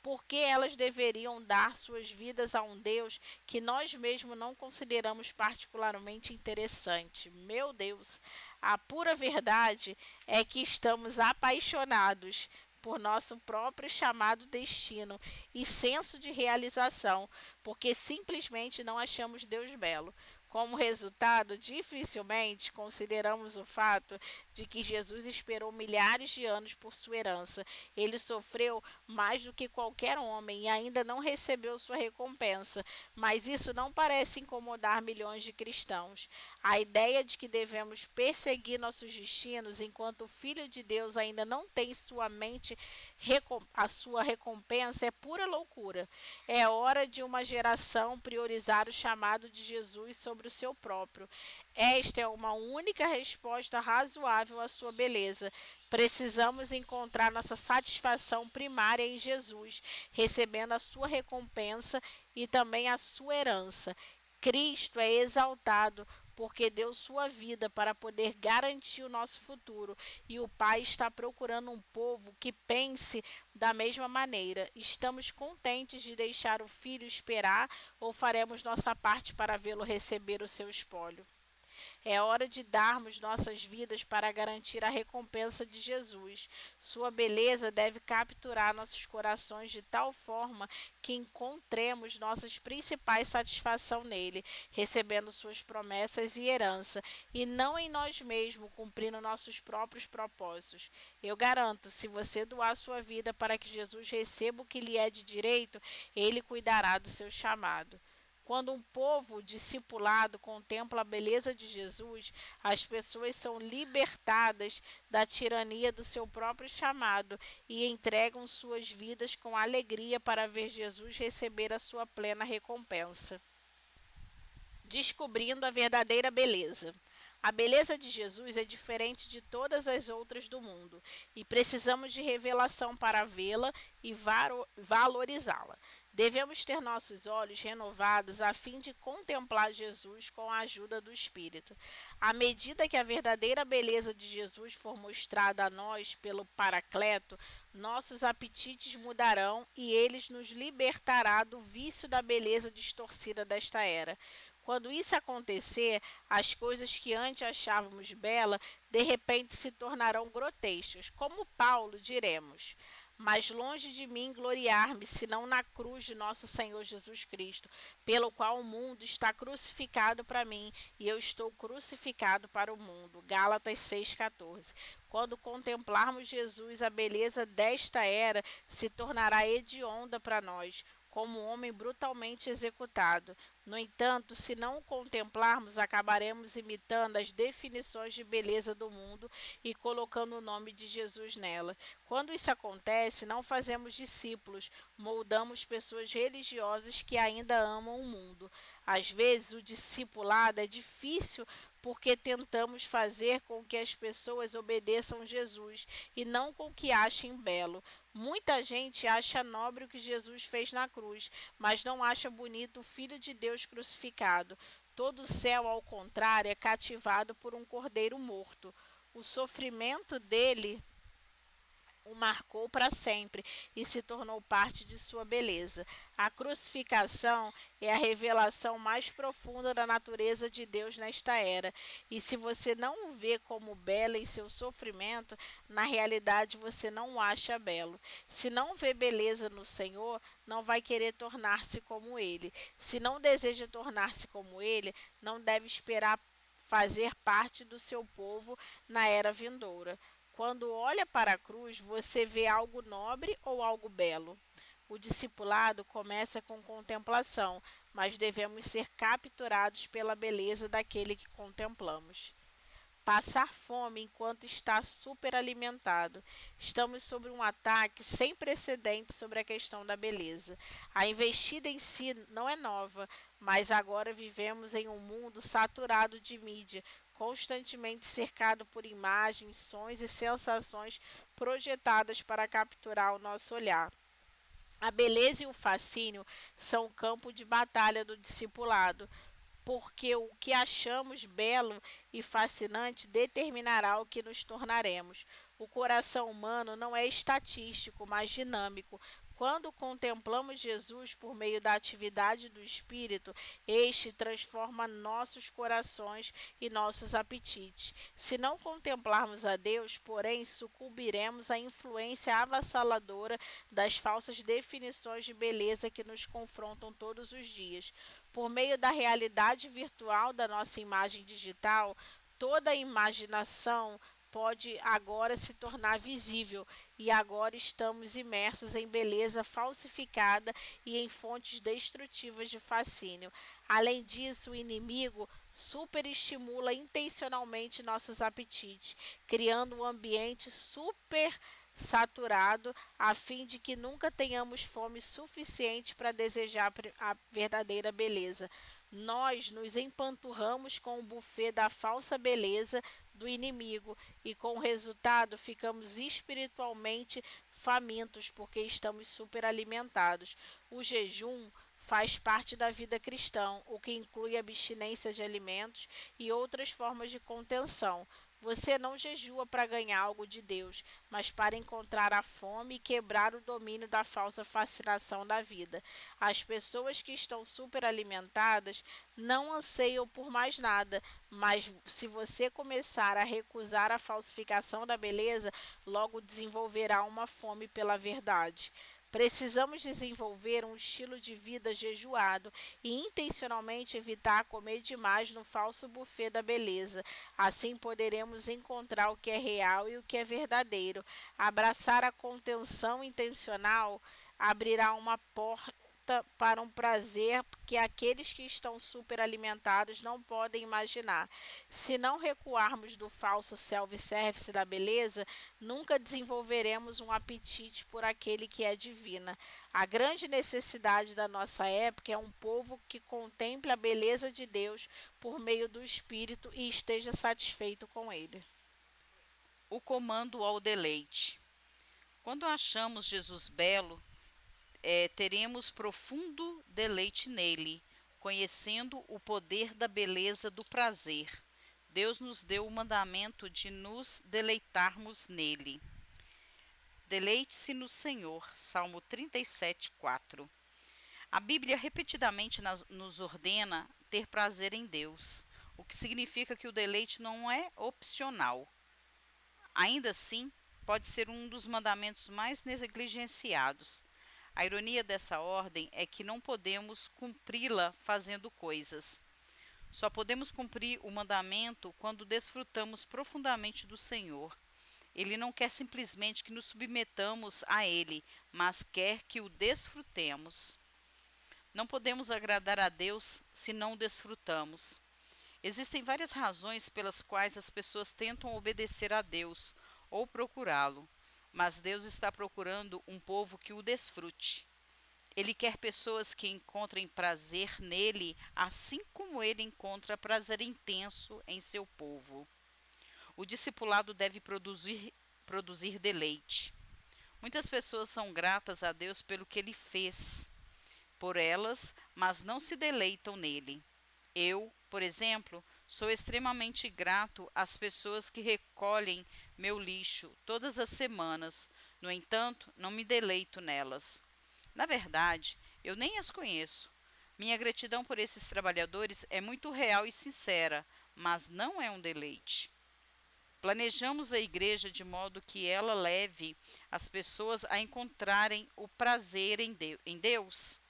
Por que elas deveriam dar suas vidas a um Deus que nós mesmos não consideramos particularmente interessante? Meu Deus, a pura verdade é que estamos apaixonados por nosso próprio chamado destino e senso de realização, porque simplesmente não achamos Deus belo. Como resultado, dificilmente consideramos o fato de que Jesus esperou milhares de anos por sua herança. Ele sofreu mais do que qualquer homem e ainda não recebeu sua recompensa, mas isso não parece incomodar milhões de cristãos. A ideia de que devemos perseguir nossos destinos enquanto o Filho de Deus ainda não tem sua mente a sua recompensa é pura loucura. É hora de uma geração priorizar o chamado de Jesus sobre o seu próprio. Esta é uma única resposta razoável à sua beleza. Precisamos encontrar nossa satisfação primária em Jesus, recebendo a sua recompensa e também a sua herança. Cristo é exaltado porque deu sua vida para poder garantir o nosso futuro, e o Pai está procurando um povo que pense da mesma maneira. Estamos contentes de deixar o Filho esperar ou faremos nossa parte para vê-lo receber o seu espólio? É hora de darmos nossas vidas para garantir a recompensa de Jesus. Sua beleza deve capturar nossos corações de tal forma que encontremos nossas principais satisfação nele, recebendo suas promessas e herança, e não em nós mesmos, cumprindo nossos próprios propósitos. Eu garanto, se você doar sua vida para que Jesus receba o que lhe é de direito, ele cuidará do seu chamado. Quando um povo discipulado contempla a beleza de Jesus, as pessoas são libertadas da tirania do seu próprio chamado e entregam suas vidas com alegria para ver Jesus receber a sua plena recompensa. Descobrindo a verdadeira beleza. A beleza de Jesus é diferente de todas as outras do mundo e precisamos de revelação para vê-la e valorizá-la. Devemos ter nossos olhos renovados a fim de contemplar Jesus com a ajuda do Espírito. À medida que a verdadeira beleza de Jesus for mostrada a nós pelo Paracleto, nossos apetites mudarão e eles nos libertará do vício da beleza distorcida desta era. Quando isso acontecer, as coisas que antes achávamos belas, de repente se tornarão grotescas. Como Paulo, diremos: mas longe de mim gloriar-me, senão na cruz de nosso Senhor Jesus Cristo, pelo qual o mundo está crucificado para mim e eu estou crucificado para o mundo. Gálatas 6,14. Quando contemplarmos Jesus, a beleza desta era se tornará hedionda para nós, como um homem brutalmente executado. No entanto, se não o contemplarmos, acabaremos imitando as definições de beleza do mundo e colocando o nome de Jesus nela. Quando isso acontece, não fazemos discípulos, moldamos pessoas religiosas que ainda amam o mundo. Às vezes, o discipulado é difícil porque tentamos fazer com que as pessoas obedeçam Jesus e não com que achem belo. Muita gente acha nobre o que Jesus fez na cruz, mas não acha bonito o Filho de Deus crucificado. Todo o céu, ao contrário, é cativado por um cordeiro morto. O sofrimento dele o marcou para sempre e se tornou parte de sua beleza. A crucificação é a revelação mais profunda da natureza de Deus nesta era. E se você não o vê como belo em seu sofrimento, na realidade você não o acha belo. Se não vê beleza no Senhor, não vai querer tornar-se como ele. Se não deseja tornar-se como ele, não deve esperar fazer parte do seu povo na era vindoura. Quando olha para a cruz, você vê algo nobre ou algo belo? O discipulado começa com contemplação, mas devemos ser capturados pela beleza daquele que contemplamos. Passar fome enquanto está superalimentado. Estamos sob um ataque sem precedentes sobre a questão da beleza. A investida em si não é nova, mas agora vivemos em um mundo saturado de mídia, constantemente cercado por imagens, sons e sensações projetadas para capturar o nosso olhar. A beleza e o fascínio são o campo de batalha do discipulado, porque o que achamos belo e fascinante determinará o que nos tornaremos. O coração humano não é estatístico, mas dinâmico. Quando contemplamos Jesus por meio da atividade do Espírito, este transforma nossos corações e nossos apetites. Se não contemplarmos a Deus, porém, sucumbiremos à influência avassaladora das falsas definições de beleza que nos confrontam todos os dias. Por meio da realidade virtual da nossa imagem digital, toda a imaginação pode agora se tornar visível e agora estamos imersos em beleza falsificada e em fontes destrutivas de fascínio. Além disso, o inimigo superestimula intencionalmente nossos apetites, criando um ambiente super saturado a fim de que nunca tenhamos fome suficiente para desejar a verdadeira beleza. Nós nos empanturramos com o buffet da falsa beleza do inimigo e com o resultado ficamos espiritualmente famintos porque estamos superalimentados. O jejum faz parte da vida cristã, o que inclui abstinência de alimentos e outras formas de contenção. Você não jejua para ganhar algo de Deus, mas para encontrar a fome e quebrar o domínio da falsa fascinação da vida. As pessoas que estão superalimentadas não anseiam por mais nada, mas se você começar a recusar a falsificação da beleza, logo desenvolverá uma fome pela verdade. Precisamos desenvolver um estilo de vida jejuado e intencionalmente evitar comer demais no falso buffet da beleza. Assim poderemos encontrar o que é real e o que é verdadeiro. Abraçar a contenção intencional abrirá uma porta para um prazer que aqueles que estão superalimentados não podem imaginar. Se não recuarmos do falso self-service da beleza, nunca desenvolveremos um apetite por aquele que é divina. A grande necessidade da nossa época é um povo que contemple a beleza de Deus por meio do Espírito e esteja satisfeito com ele. O comando ao deleite. Quando achamos Jesus belo, teremos profundo deleite nele, conhecendo o poder da beleza do prazer. Deus nos deu o mandamento de nos deleitarmos nele. Deleite-se no Senhor, Salmo 37, 4. A Bíblia repetidamente nos ordena ter prazer em Deus, o que significa que o deleite não é opcional. Ainda assim, pode ser um dos mandamentos mais negligenciados. A ironia dessa ordem é que não podemos cumpri-la fazendo coisas. Só podemos cumprir o mandamento quando desfrutamos profundamente do Senhor. Ele não quer simplesmente que nos submetamos a Ele, mas quer que o desfrutemos. Não podemos agradar a Deus se não o desfrutamos. Existem várias razões pelas quais as pessoas tentam obedecer a Deus ou procurá-lo, mas Deus está procurando um povo que o desfrute. Ele quer pessoas que encontrem prazer nele, assim como ele encontra prazer intenso em seu povo. O discipulado deve produzir deleite. Muitas pessoas são gratas a Deus pelo que ele fez por elas, mas não se deleitam nele. Eu, por exemplo, sou extremamente grato às pessoas que recolhem meu lixo todas as semanas. No entanto, não me deleito nelas. Na verdade, eu nem as conheço. Minha gratidão por esses trabalhadores é muito real e sincera, mas não é um deleite. Planejamos a igreja de modo que ela leve as pessoas a encontrarem o prazer em Deus.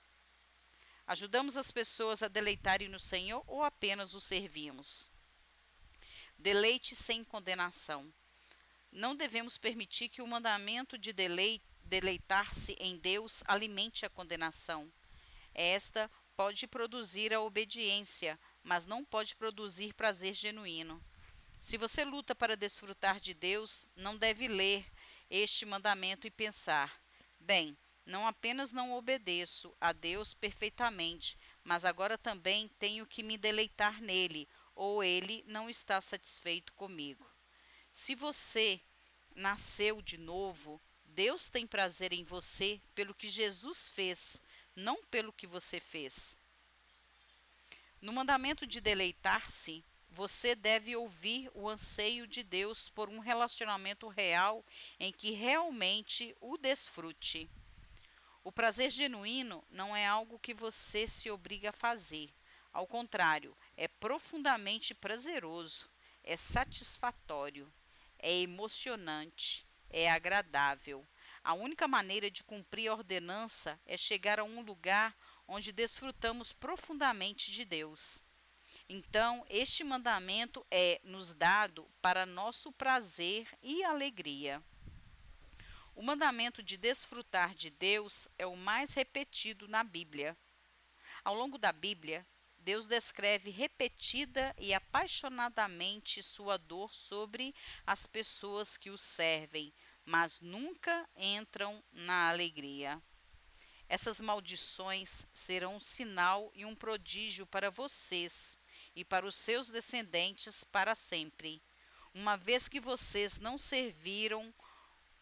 Ajudamos as pessoas a deleitarem no Senhor ou apenas o servimos? Deleite sem condenação. Não devemos permitir que o mandamento de deleitar-se em Deus alimente a condenação. Esta pode produzir a obediência, mas não pode produzir prazer genuíno. Se você luta para desfrutar de Deus, não deve ler este mandamento e pensar: bem, não apenas não obedeço a Deus perfeitamente, mas agora também tenho que me deleitar nele, ou ele não está satisfeito comigo. Se você nasceu de novo, Deus tem prazer em você pelo que Jesus fez, não pelo que você fez. No mandamento de deleitar-se, você deve ouvir o anseio de Deus por um relacionamento real em que realmente o desfrute. O prazer genuíno não é algo que você se obriga a fazer. Ao contrário, é profundamente prazeroso, é satisfatório, é emocionante, é agradável. A única maneira de cumprir a ordenança é chegar a um lugar onde desfrutamos profundamente de Deus. Então, este mandamento é nos dado para nosso prazer e alegria. O mandamento de desfrutar de Deus é o mais repetido na Bíblia. Ao longo da Bíblia, Deus descreve repetida e apaixonadamente sua dor sobre as pessoas que o servem, mas nunca entram na alegria. Essas maldições serão um sinal e um prodígio para vocês e para os seus descendentes para sempre, uma vez que vocês não serviram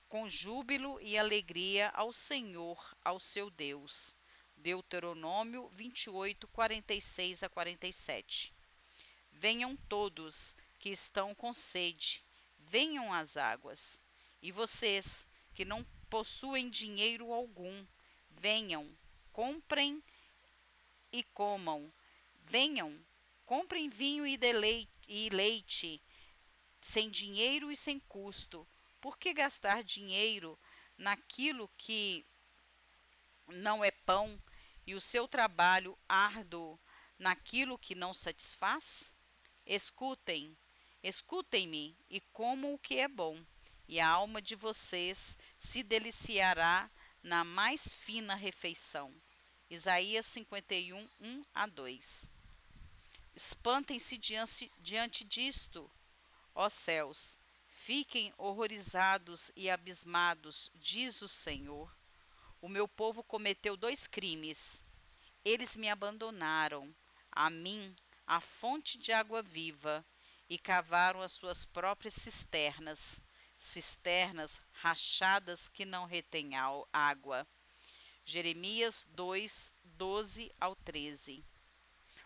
com júbilo e alegria ao Senhor, ao seu Deus. Deuteronômio 28, 46 a 47. Venham todos, que estão com sede, venham às águas. E vocês que não possuem dinheiro algum, venham, comprem e comam. Venham, comprem vinho e leite, sem dinheiro e sem custo. Por que gastar dinheiro naquilo que não é pão e o seu trabalho árduo naquilo que não satisfaz? Escutem, escutem-me e comam o que é bom, e a alma de vocês se deliciará na mais fina refeição. Isaías 51, 1-2. Espantem-se diante disto, ó céus, fiquem horrorizados e abismados, diz o Senhor. O meu povo cometeu 2 crimes. Eles me abandonaram, a mim, a fonte de água viva, e cavaram as suas próprias cisternas, cisternas rachadas que não retêm água. Jeremias 2, 12-13.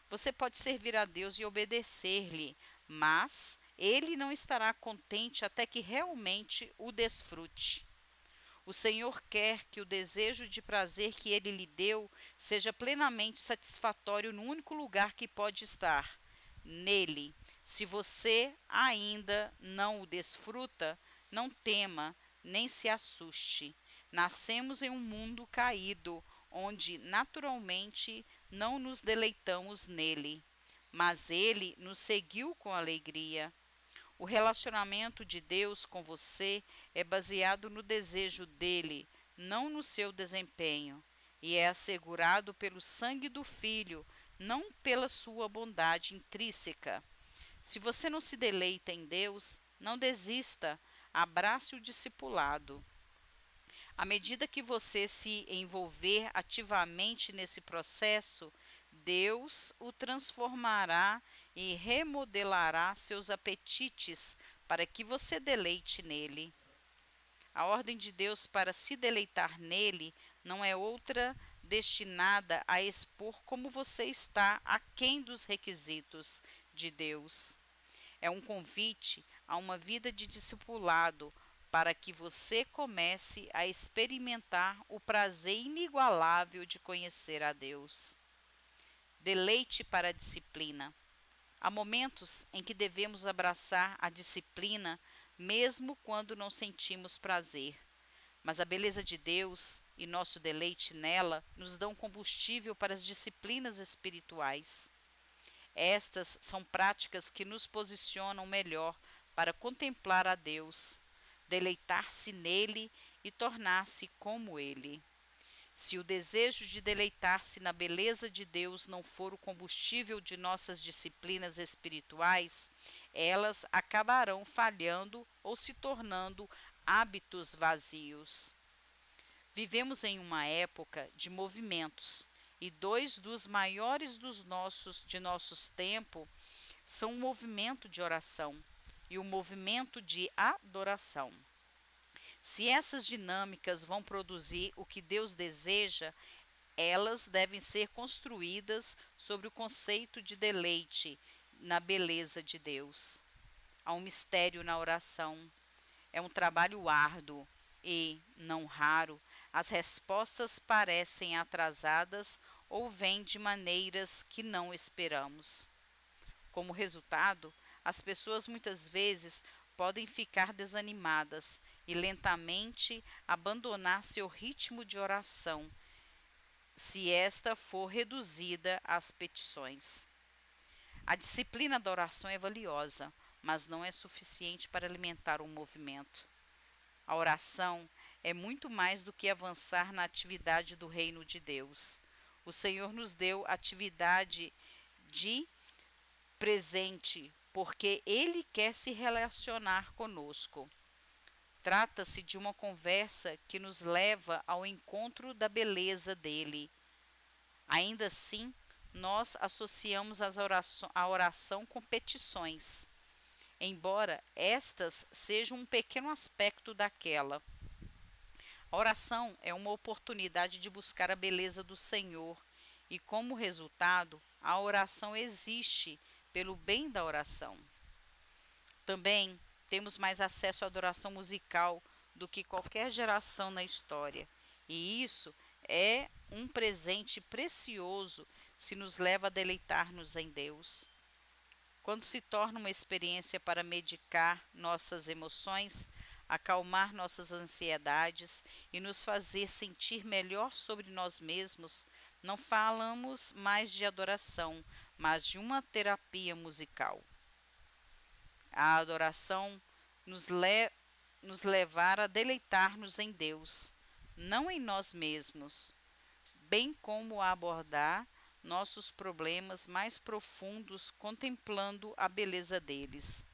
Você pode servir a Deus e obedecer-lhe, mas ele não estará contente até que realmente o desfrute. O Senhor quer que o desejo de prazer que ele lhe deu seja plenamente satisfatório no único lugar que pode estar, nele. Se você ainda não o desfruta, não tema, nem se assuste. Nascemos em um mundo caído, onde naturalmente não nos deleitamos nele, mas ele nos seguiu com alegria. O relacionamento de Deus com você é baseado no desejo dele, não no seu desempenho, e é assegurado pelo sangue do Filho, não pela sua bondade intrínseca. Se você não se deleita em Deus, não desista, abrace o discipulado. À medida que você se envolver ativamente nesse processo, Deus o transformará e remodelará seus apetites para que você deleite nele. A ordem de Deus para se deleitar nele não é outra destinada a expor como você está aquém dos requisitos de Deus. É um convite a uma vida de discipulado para que você comece a experimentar o prazer inigualável de conhecer a Deus. Deleite para a disciplina. Há momentos em que devemos abraçar a disciplina, mesmo quando não sentimos prazer. Mas a beleza de Deus e nosso deleite nela nos dão combustível para as disciplinas espirituais. Estas são práticas que nos posicionam melhor para contemplar a Deus, deleitar-se nele e tornar-se como ele. Se o desejo de deleitar-se na beleza de Deus não for o combustível de nossas disciplinas espirituais, elas acabarão falhando ou se tornando hábitos vazios. Vivemos em uma época de movimentos, e 2 dos maiores de nossos tempos são o movimento de oração e o movimento de adoração. Se essas dinâmicas vão produzir o que Deus deseja, elas devem ser construídas sobre o conceito de deleite na beleza de Deus. Há um mistério na oração. É um trabalho árduo e, não raro, as respostas parecem atrasadas ou vêm de maneiras que não esperamos. Como resultado, as pessoas muitas vezes podem ficar desanimadas e lentamente abandonar seu ritmo de oração, se esta for reduzida às petições. A disciplina da oração é valiosa, mas não é suficiente para alimentar um movimento. A oração é muito mais do que avançar na atividade do reino de Deus. O Senhor nos deu atividade de presente, porque Ele quer se relacionar conosco. Trata-se de uma conversa que nos leva ao encontro da beleza dele. Ainda assim, nós associamos a oração com petições, embora estas sejam um pequeno aspecto daquela. A oração é uma oportunidade de buscar a beleza do Senhor e, como resultado, a oração existe pelo bem da oração. Também temos mais acesso à adoração musical do que qualquer geração na história, e isso é um presente precioso se nos leva a deleitar-nos em Deus. Quando se torna uma experiência para medicar nossas emoções, acalmar nossas ansiedades e nos fazer sentir melhor sobre nós mesmos, não falamos mais de adoração, mas de uma terapia musical. A adoração nos levar a deleitar-nos em Deus, não em nós mesmos, bem como a abordar nossos problemas mais profundos contemplando a beleza deles.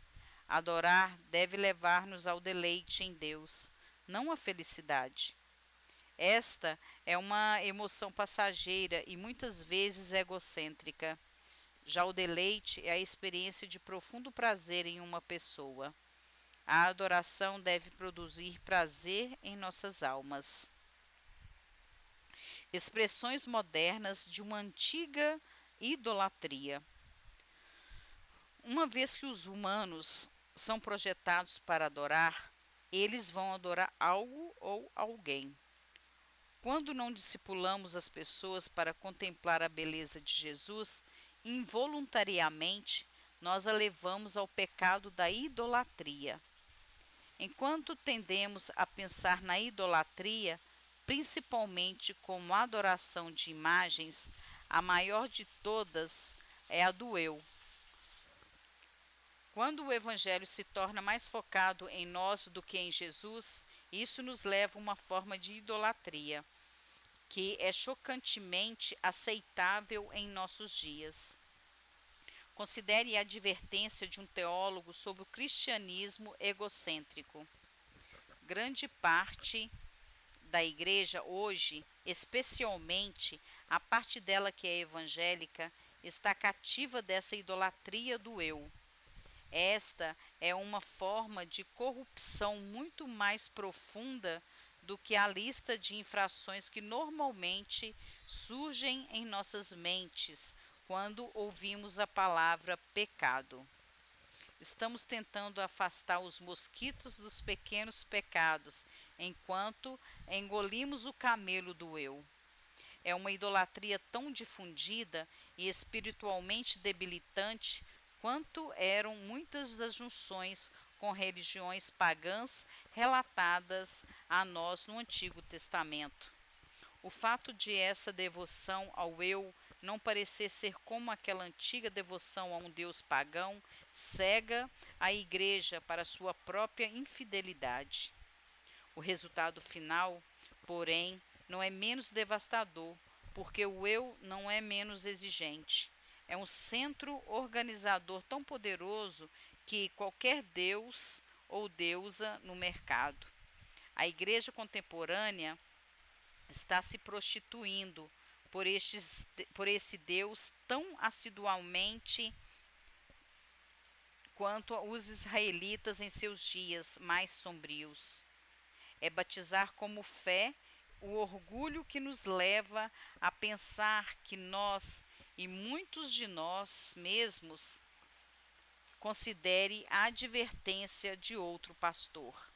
Adorar deve levar-nos ao deleite em Deus, não à felicidade. Esta é uma emoção passageira e muitas vezes egocêntrica. Já o deleite é a experiência de profundo prazer em uma pessoa. A adoração deve produzir prazer em nossas almas. Expressões modernas de uma antiga idolatria. Uma vez que os humanos são projetados para adorar, eles vão adorar algo ou alguém. Quando não discipulamos as pessoas para contemplar a beleza de Jesus, involuntariamente nós a levamos ao pecado da idolatria. Enquanto tendemos a pensar na idolatria, principalmente como adoração de imagens, a maior de todas é a do eu. Quando o Evangelho se torna mais focado em nós do que em Jesus, isso nos leva a uma forma de idolatria, que é chocantemente aceitável em nossos dias. Considere a advertência de um teólogo sobre o cristianismo egocêntrico. Grande parte da igreja hoje, especialmente a parte dela que é evangélica, está cativa dessa idolatria do eu. Esta é uma forma de corrupção muito mais profunda do que a lista de infrações que normalmente surgem em nossas mentes quando ouvimos a palavra pecado. Estamos tentando afastar os mosquitos dos pequenos pecados, enquanto engolimos o camelo do eu. É uma idolatria tão difundida e espiritualmente debilitante quanto eram muitas das junções com religiões pagãs relatadas a nós no Antigo Testamento. O fato de essa devoção ao eu não parecer ser como aquela antiga devoção a um deus pagão cega a igreja para sua própria infidelidade. O resultado final, porém, não é menos devastador, porque o eu não é menos exigente. É um centro organizador tão poderoso que qualquer deus ou deusa no mercado. A igreja contemporânea está se prostituindo por esse Deus tão assiduamente quanto os israelitas em seus dias mais sombrios. É batizar como fé o orgulho que nos leva a pensar que nós e muitos de nós mesmos considere a advertência de outro pastor.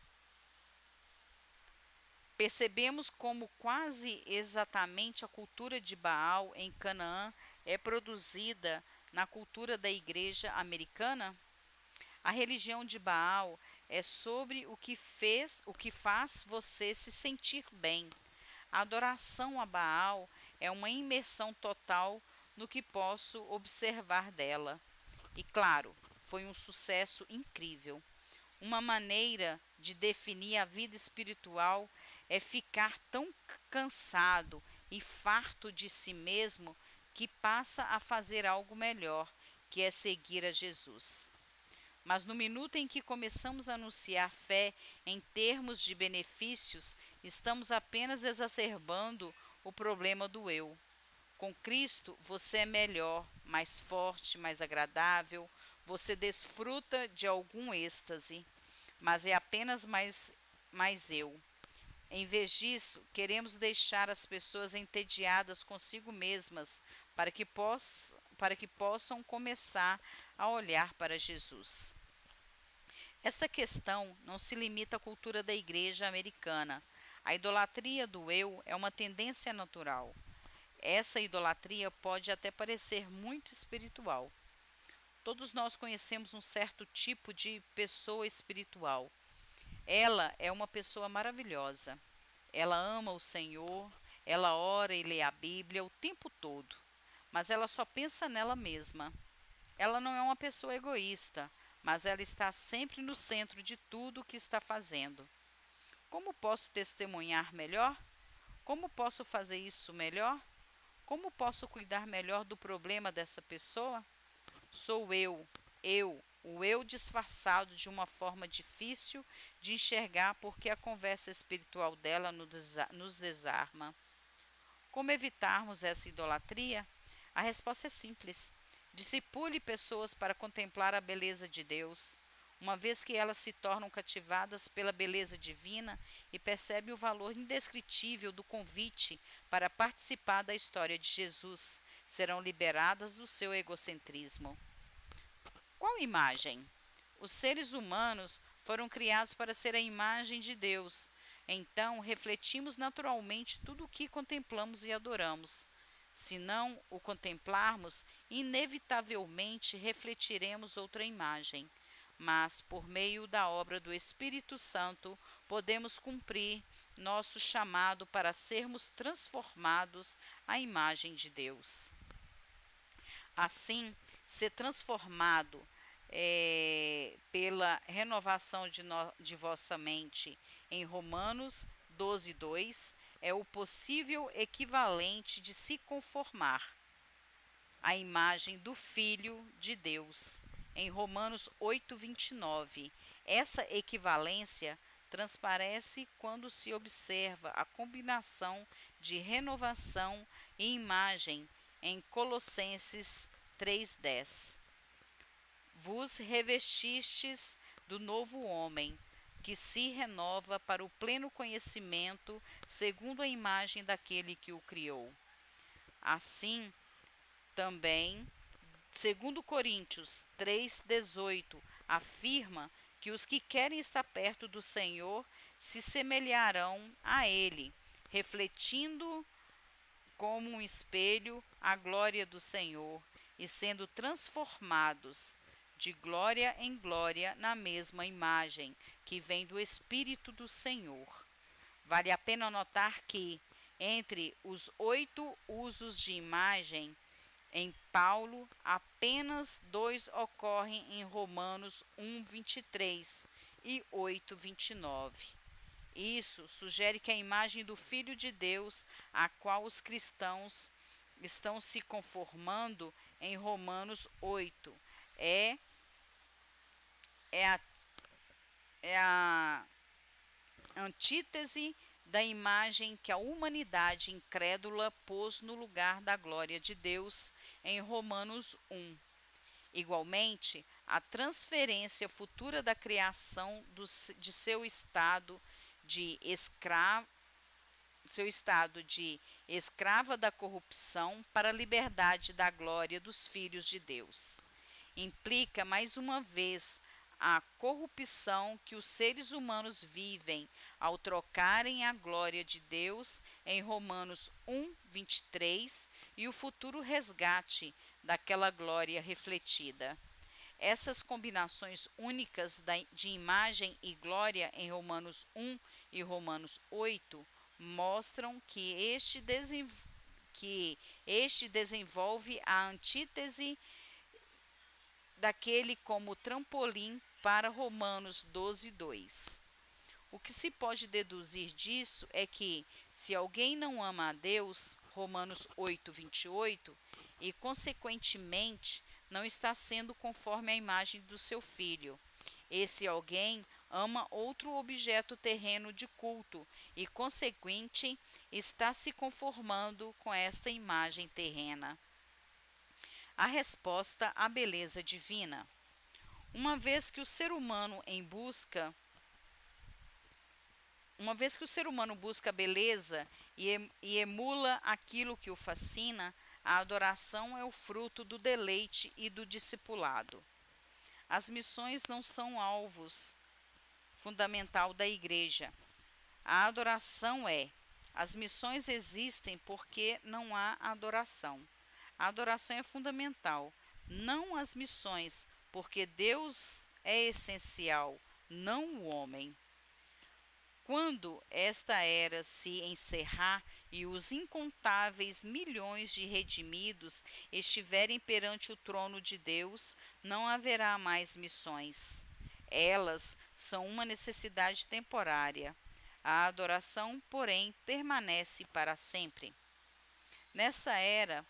Percebemos como quase exatamente a cultura de Baal em Canaã é produzida na cultura da igreja americana? A religião de Baal é sobre o que faz você se sentir bem. A adoração a Baal é uma imersão total no que posso observar dela. E claro, foi um sucesso incrível. Uma maneira de definir a vida espiritual é ficar tão cansado e farto de si mesmo que passa a fazer algo melhor, que é seguir a Jesus. Mas no minuto em que começamos a anunciar fé em termos de benefícios, estamos apenas exacerbando o problema do eu. Com Cristo, você é melhor, mais forte, mais agradável, você desfruta de algum êxtase, mas é apenas mais eu. Em vez disso, queremos deixar as pessoas entediadas consigo mesmas para que possam começar a olhar para Jesus. Essa questão não se limita à cultura da igreja americana. A idolatria do eu é uma tendência natural. Essa idolatria pode até parecer muito espiritual. Todos nós conhecemos um certo tipo de pessoa espiritual. Ela é uma pessoa maravilhosa. Ela ama o Senhor, ela ora e lê a Bíblia o tempo todo, mas ela só pensa nela mesma. Ela não é uma pessoa egoísta, mas ela está sempre no centro de tudo o que está fazendo. Como posso testemunhar melhor? Como posso fazer isso melhor? Como posso cuidar melhor do problema dessa pessoa? Sou o eu disfarçado de uma forma difícil de enxergar porque a conversa espiritual dela nos desarma. Como evitarmos essa idolatria? A resposta é simples. Discipule pessoas para contemplar a beleza de Deus. Uma vez que elas se tornam cativadas pela beleza divina e percebem o valor indescritível do convite para participar da história de Jesus, serão liberadas do seu egocentrismo. Qual imagem? Os seres humanos foram criados para ser a imagem de Deus. Então, refletimos naturalmente tudo o que contemplamos e adoramos. Se não o contemplarmos, inevitavelmente refletiremos outra imagem. Mas, por meio da obra do Espírito Santo, podemos cumprir nosso chamado para sermos transformados à imagem de Deus. Assim, ser transformado pela renovação de vossa mente em Romanos 12, 2 é o possível equivalente de se conformar à imagem do Filho de Deus em Romanos 8, 29. Essa equivalência transparece quando se observa a combinação de renovação e imagem em Colossenses 3:10. Vos revestistes do novo homem, que se renova para o pleno conhecimento, segundo a imagem daquele que o criou. Assim, também, segundo Coríntios 3:18, afirma que os que querem estar perto do Senhor se semelharão a ele, refletindo como um espelho a glória do Senhor e sendo transformados de glória em glória na mesma imagem que vem do Espírito do Senhor. Vale a pena notar que, entre os 8 usos de imagem, em Paulo, apenas 2 ocorrem em Romanos 1, 23 e 8, 29. Isso sugere que a imagem do Filho de Deus, a qual os cristãos estão se conformando em Romanos 8, é, é, a, é a antítese da imagem que a humanidade incrédula pôs no lugar da glória de Deus em Romanos 1. Igualmente, a transferência futura da criação de seu estado de escrava da corrupção para a liberdade da glória dos filhos de Deus. Implica, mais uma vez, a corrupção que os seres humanos vivem ao trocarem a glória de Deus em Romanos 1, 23 e o futuro resgate daquela glória refletida. Essas combinações únicas de imagem e glória em Romanos 1 e Romanos 8 mostram que este desenvolve a antítese daquele como trampolim para Romanos 12, 2. O que se pode deduzir disso é que, se alguém não ama a Deus, Romanos 8, 28, e consequentemente não está sendo conforme a imagem do seu filho, esse alguém ama outro objeto terreno de culto e, consequente, está se conformando com esta imagem terrena. A resposta à beleza divina. Uma vez que o ser humano busca beleza e emula aquilo que o fascina, a adoração é o fruto do deleite e do discipulado. As missões não são alvos fundamental da igreja. A adoração é. As missões existem porque não há adoração. A adoração é fundamental, não as missões, porque Deus é essencial, não o homem. Quando esta era se encerrar e os incontáveis milhões de redimidos estiverem perante o trono de Deus, não haverá mais missões. Elas são uma necessidade temporária. A adoração, porém, permanece para sempre. Nessa era,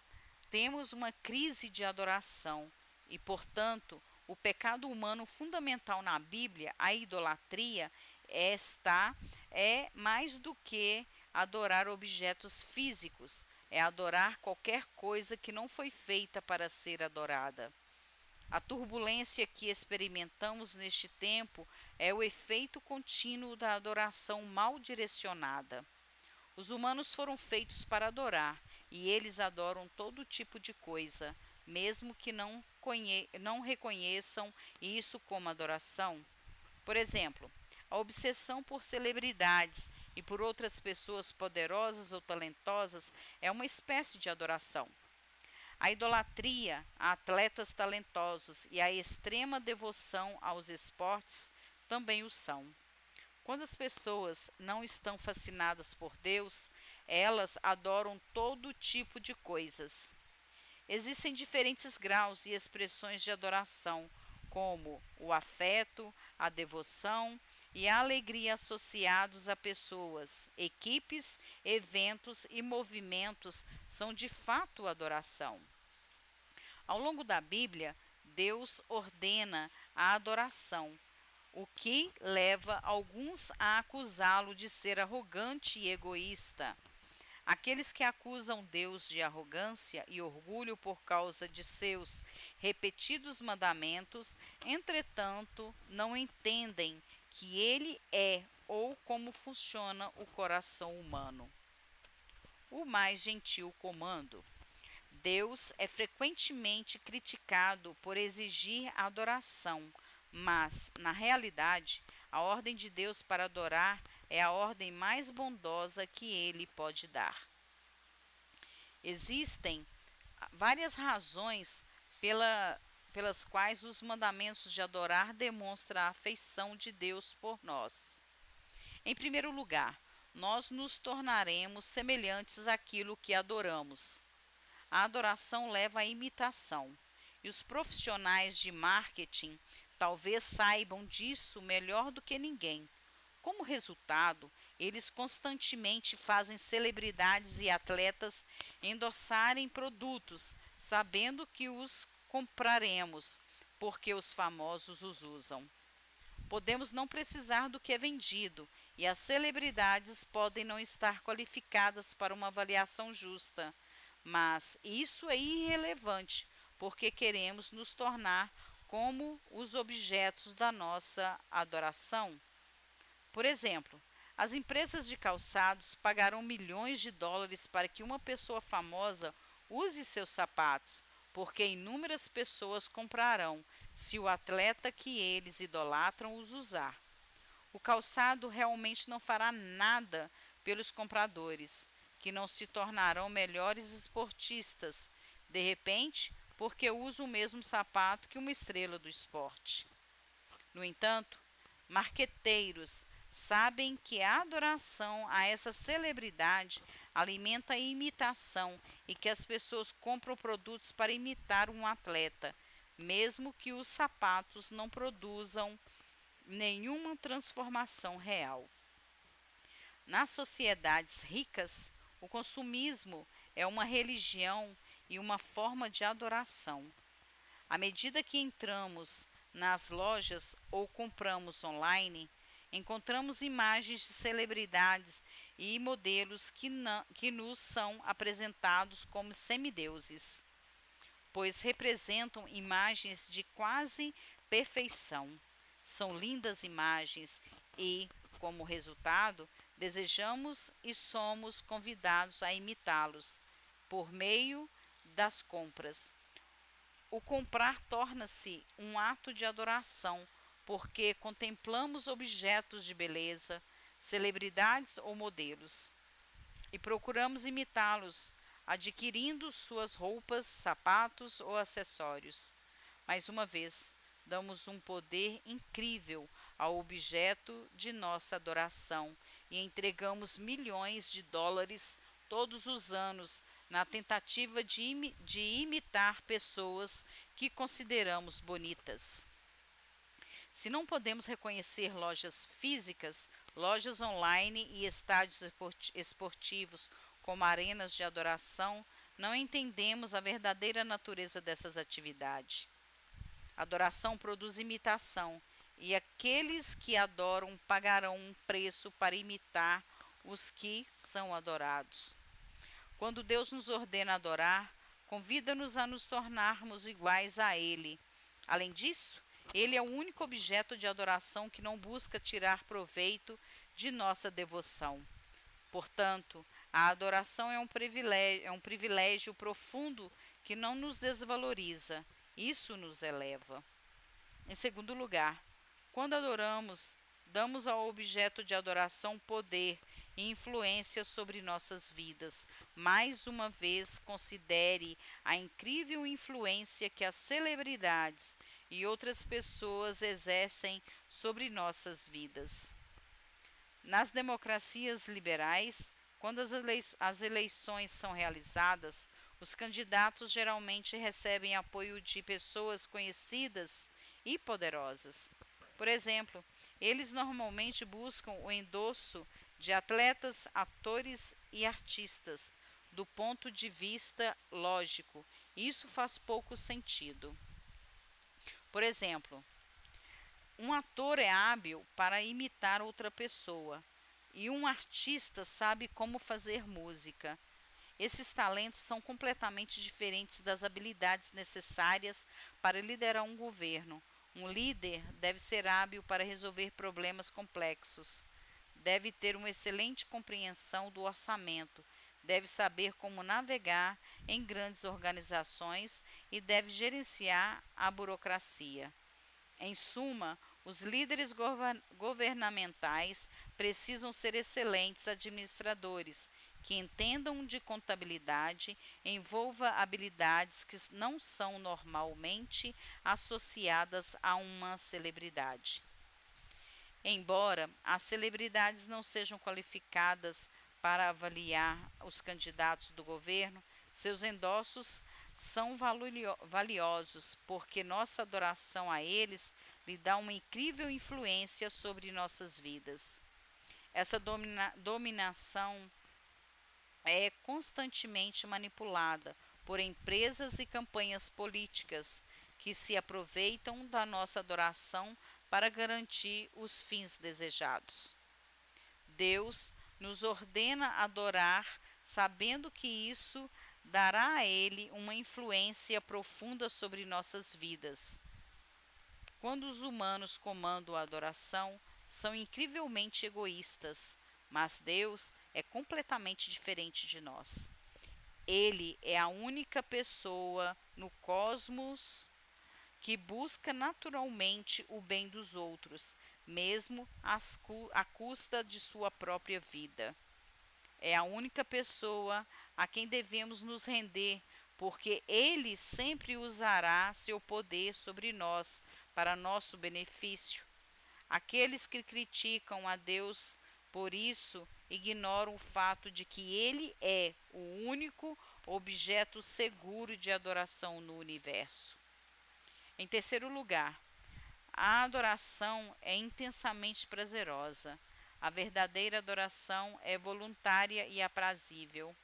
temos uma crise de adoração e, portanto, o pecado humano fundamental na Bíblia, a idolatria, é mais do que adorar objetos físicos, é adorar qualquer coisa que não foi feita para ser adorada. A turbulência que experimentamos neste tempo é o efeito contínuo da adoração mal direcionada. Os humanos foram feitos para adorar, e eles adoram todo tipo de coisa, mesmo que não reconheçam isso como adoração. Por exemplo, a obsessão por celebridades e por outras pessoas poderosas ou talentosas é uma espécie de adoração. A idolatria a atletas talentosos e a extrema devoção aos esportes também o são. Quando as pessoas não estão fascinadas por Deus, elas adoram todo tipo de coisas. Existem diferentes graus e expressões de adoração, como o afeto, a devoção e a alegria associados a pessoas, equipes, eventos e movimentos são de fato adoração. Ao longo da Bíblia, Deus ordena a adoração, o que leva alguns a acusá-lo de ser arrogante e egoísta. Aqueles que acusam Deus de arrogância e orgulho por causa de seus repetidos mandamentos, entretanto, não entendem que ele é ou como funciona o coração humano. O mais gentil comando. Deus é frequentemente criticado por exigir adoração, mas, na realidade, a ordem de Deus para adorar é a ordem mais bondosa que ele pode dar. Existem várias razões pelas quais os mandamentos de adorar demonstram a afeição de Deus por nós. Em primeiro lugar, nós nos tornaremos semelhantes àquilo que adoramos. A adoração leva à imitação, e os profissionais de marketing talvez saibam disso melhor do que ninguém. Como resultado, eles constantemente fazem celebridades e atletas endossarem produtos, sabendo que os compraremos, porque os famosos os usam. Podemos não precisar do que é vendido, e as celebridades podem não estar qualificadas para uma avaliação justa, mas isso é irrelevante, porque queremos nos tornar como os objetos da nossa adoração. Por exemplo, as empresas de calçados pagarão milhões de dólares para que uma pessoa famosa use seus sapatos, porque inúmeras pessoas comprarão se o atleta que eles idolatram os usar. O calçado realmente não fará nada pelos compradores, que não se tornarão melhores esportistas, de repente, porque usam o mesmo sapato que uma estrela do esporte. No entanto, marqueteiros sabem que a adoração a essa celebridade alimenta a imitação e que as pessoas compram produtos para imitar um atleta, mesmo que os sapatos não produzam nenhuma transformação real. Nas sociedades ricas, o consumismo é uma religião e uma forma de adoração. À medida que entramos nas lojas ou compramos online, encontramos imagens de celebridades e modelos que nos são apresentados como semideuses, pois representam imagens de quase perfeição. São lindas imagens e, como resultado, desejamos e somos convidados a imitá-los por meio das compras. O comprar torna-se um ato de adoração, porque contemplamos objetos de beleza, celebridades ou modelos, e procuramos imitá-los, adquirindo suas roupas, sapatos ou acessórios. Mais uma vez, damos um poder incrível ao objeto de nossa adoração e entregamos milhões de dólares todos os anos na tentativa de imitar pessoas que consideramos bonitas. Se não podemos reconhecer lojas físicas, lojas online e estádios esportivos como arenas de adoração, não entendemos a verdadeira natureza dessas atividades. Adoração produz imitação, e aqueles que adoram pagarão um preço para imitar os que são adorados. Quando Deus nos ordena adorar, convida-nos a nos tornarmos iguais a Ele. Além disso, Ele é o único objeto de adoração que não busca tirar proveito de nossa devoção. Portanto, a adoração é um privilégio profundo que não nos desvaloriza, isso nos eleva. Em segundo lugar, quando adoramos, damos ao objeto de adoração poder e influência sobre nossas vidas. Mais uma vez, considere a incrível influência que as celebridades e outras pessoas exercem sobre nossas vidas. Nas democracias liberais, quando as eleições são realizadas, os candidatos geralmente recebem apoio de pessoas conhecidas e poderosas. Por exemplo, eles normalmente buscam o endosso de atletas, atores e artistas. Do ponto de vista lógico, isso faz pouco sentido. Por exemplo, um ator é hábil para imitar outra pessoa e um artista sabe como fazer música. Esses talentos são completamente diferentes das habilidades necessárias para liderar um governo. Um líder deve ser hábil para resolver problemas complexos, deve ter uma excelente compreensão do orçamento, deve saber como navegar em grandes organizações e deve gerenciar a burocracia. Em suma, os líderes governamentais precisam ser excelentes administradores, que entendam de contabilidade, envolva habilidades que não são normalmente associadas a uma celebridade. Embora as celebridades não sejam qualificadas para avaliar os candidatos do governo, seus endossos são valiosos, porque nossa adoração a eles lhe dá uma incrível influência sobre nossas vidas. Essa dominação é constantemente manipulada por empresas e campanhas políticas que se aproveitam da nossa adoração para garantir os fins desejados. Deus nos ordena adorar, sabendo que isso dará a Ele uma influência profunda sobre nossas vidas. Quando os humanos comandam a adoração, são incrivelmente egoístas, mas Deus é completamente diferente de nós. Ele é a única pessoa no cosmos que busca naturalmente o bem dos outros, mesmo à custa de sua própria vida. É a única pessoa a quem devemos nos render, porque ele sempre usará seu poder sobre nós para nosso benefício. Aqueles que criticam a Deus por isso ignoram o fato de que ele é o único objeto seguro de adoração no universo. Em terceiro lugar, a adoração é intensamente prazerosa. A verdadeira adoração é voluntária e aprazível.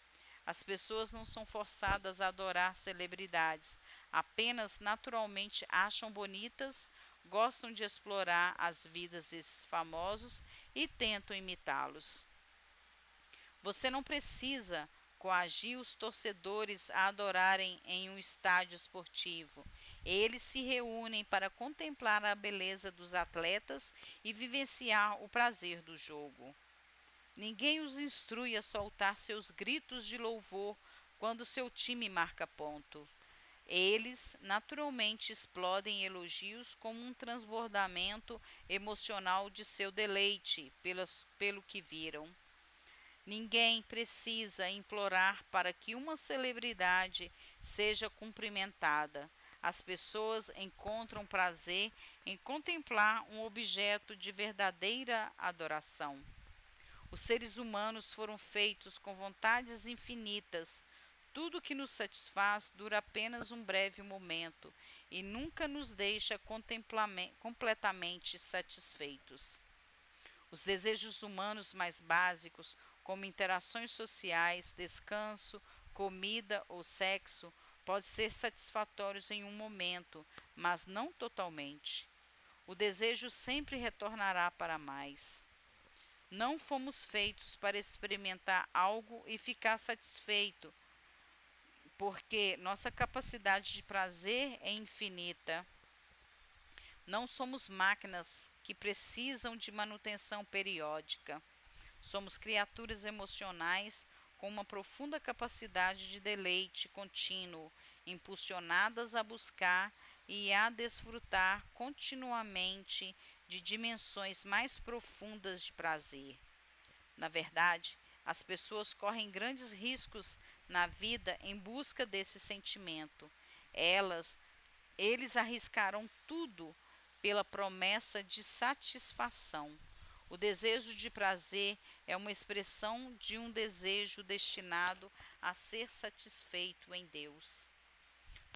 As pessoas não são forçadas a adorar celebridades, apenas naturalmente acham bonitas, gostam de explorar as vidas desses famosos e tentam imitá-los. Você não precisa coagir os torcedores a adorarem em um estádio esportivo. Eles se reúnem para contemplar a beleza dos atletas e vivenciar o prazer do jogo. Ninguém os instrui a soltar seus gritos de louvor quando seu time marca ponto. Eles naturalmente explodem elogios como um transbordamento emocional de seu deleite pelo que viram. Ninguém precisa implorar para que uma celebridade seja cumprimentada. As pessoas encontram prazer em contemplar um objeto de verdadeira adoração. Os seres humanos foram feitos com vontades infinitas. Tudo que nos satisfaz dura apenas um breve momento e nunca nos deixa completamente satisfeitos. Os desejos humanos mais básicos, como interações sociais, descanso, comida ou sexo, podem ser satisfatórios em um momento, mas não totalmente. O desejo sempre retornará para mais. Não fomos feitos para experimentar algo e ficar satisfeito, porque nossa capacidade de prazer é infinita. Não somos máquinas que precisam de manutenção periódica. Somos criaturas emocionais com uma profunda capacidade de deleite contínuo, impulsionadas a buscar e a desfrutar continuamente de dimensões mais profundas de prazer. Na verdade, as pessoas correm grandes riscos na vida em busca desse sentimento. Elas, eles arriscaram tudo pela promessa de satisfação. O desejo de prazer é uma expressão de um desejo destinado a ser satisfeito em Deus.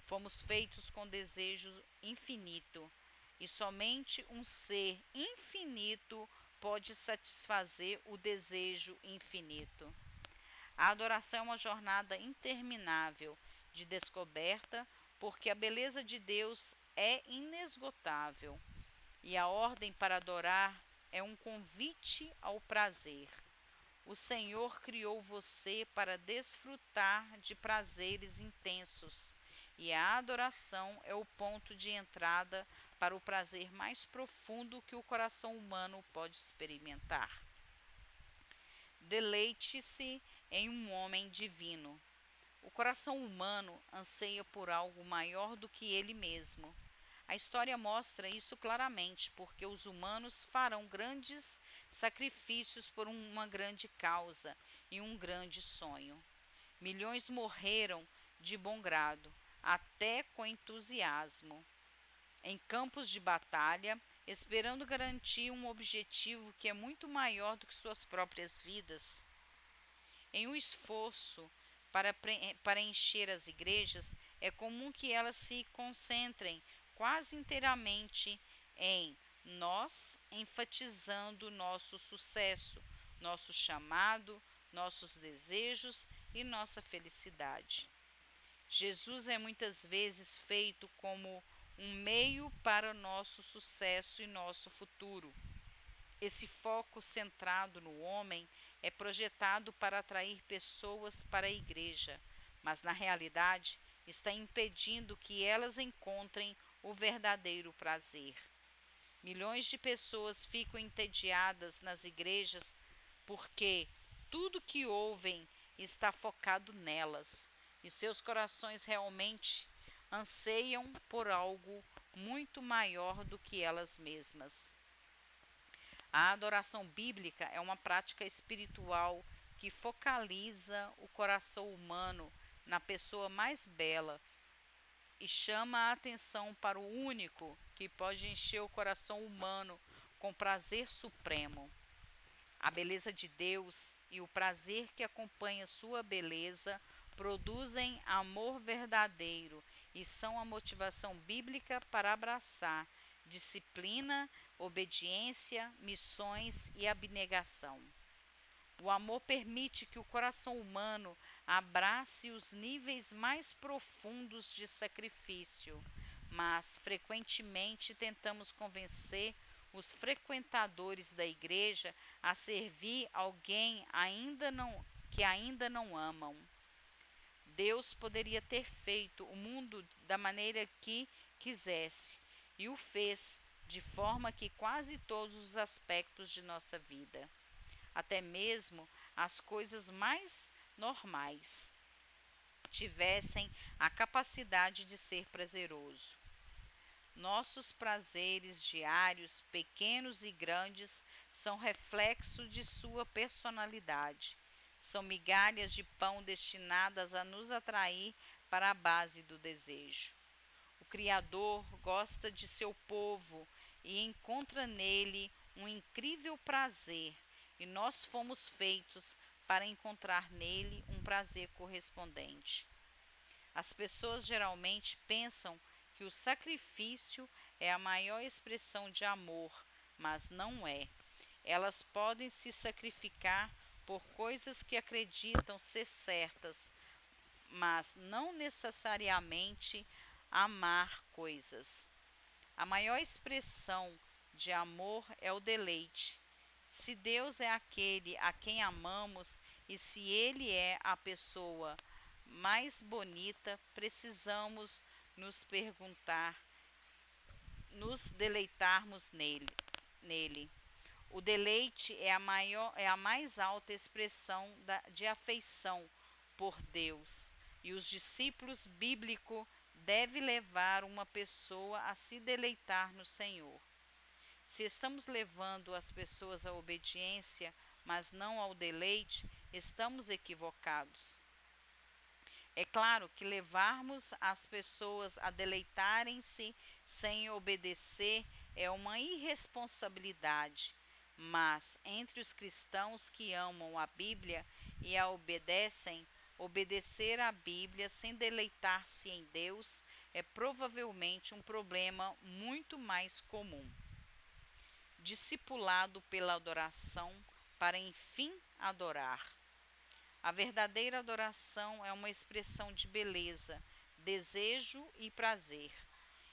Fomos feitos com desejo infinito e somente um ser infinito pode satisfazer o desejo infinito. A adoração é uma jornada interminável de descoberta, porque a beleza de Deus é inesgotável e a ordem para adorar é um convite ao prazer. O Senhor criou você para desfrutar de prazeres intensos, e a adoração é o ponto de entrada para o prazer mais profundo que o coração humano pode experimentar. Deleite-se em um homem divino. O coração humano anseia por algo maior do que ele mesmo. A história mostra isso claramente, porque os humanos farão grandes sacrifícios por uma grande causa e um grande sonho. Milhões morreram de bom grado, até com entusiasmo, em campos de batalha, esperando garantir um objetivo que é muito maior do que suas próprias vidas. Em um esforço para encher as igrejas, é comum que elas se concentrem quase inteiramente em nós, enfatizando nosso sucesso, nosso chamado, nossos desejos e nossa felicidade. Jesus é muitas vezes feito como um meio para nosso sucesso e nosso futuro. Esse foco centrado no homem é projetado para atrair pessoas para a igreja, mas na realidade está impedindo que elas encontrem o verdadeiro prazer. Milhões de pessoas ficam entediadas nas igrejas porque tudo que ouvem está focado nelas e seus corações realmente anseiam por algo muito maior do que elas mesmas. A adoração bíblica é uma prática espiritual que focaliza o coração humano na pessoa mais bela e chama a atenção para o único que pode encher o coração humano com prazer supremo. A beleza de Deus e o prazer que acompanha sua beleza produzem amor verdadeiro e são a motivação bíblica para abraçar disciplina, obediência, missões e abnegação. O amor permite que o coração humano abrace os níveis mais profundos de sacrifício, mas frequentemente tentamos convencer os frequentadores da igreja a servir alguém que ainda não amam. Deus poderia ter feito o mundo da maneira que quisesse e o fez de forma que quase todos os aspectos de nossa vida, até mesmo as coisas mais normais, tivessem a capacidade de ser prazeroso. Nossos prazeres diários, pequenos e grandes, são reflexo de sua personalidade. São migalhas de pão destinadas a nos atrair para a base do desejo. O Criador gosta de seu povo e encontra nele um incrível prazer, e nós fomos feitos para encontrar nele um prazer correspondente. As pessoas geralmente pensam que o sacrifício é a maior expressão de amor, mas não é. Elas podem se sacrificar por coisas que acreditam ser certas, mas não necessariamente amar coisas. A maior expressão de amor é o deleite. Se Deus é aquele a quem amamos e se Ele é a pessoa mais bonita, precisamos nos perguntar, nos deleitarmos nele. O deleite é a mais alta expressão de afeição por Deus, e os discípulos bíblicos devem levar uma pessoa a se deleitar no Senhor. Se estamos levando as pessoas à obediência, mas não ao deleite, estamos equivocados. É claro que levarmos as pessoas a deleitarem-se sem obedecer é uma irresponsabilidade, mas entre os cristãos que amam a Bíblia e a obedecem, obedecer à Bíblia sem deleitar-se em Deus é provavelmente um problema muito mais comum. Discipulado pela adoração para enfim adorar. A verdadeira adoração é uma expressão de beleza, desejo e prazer.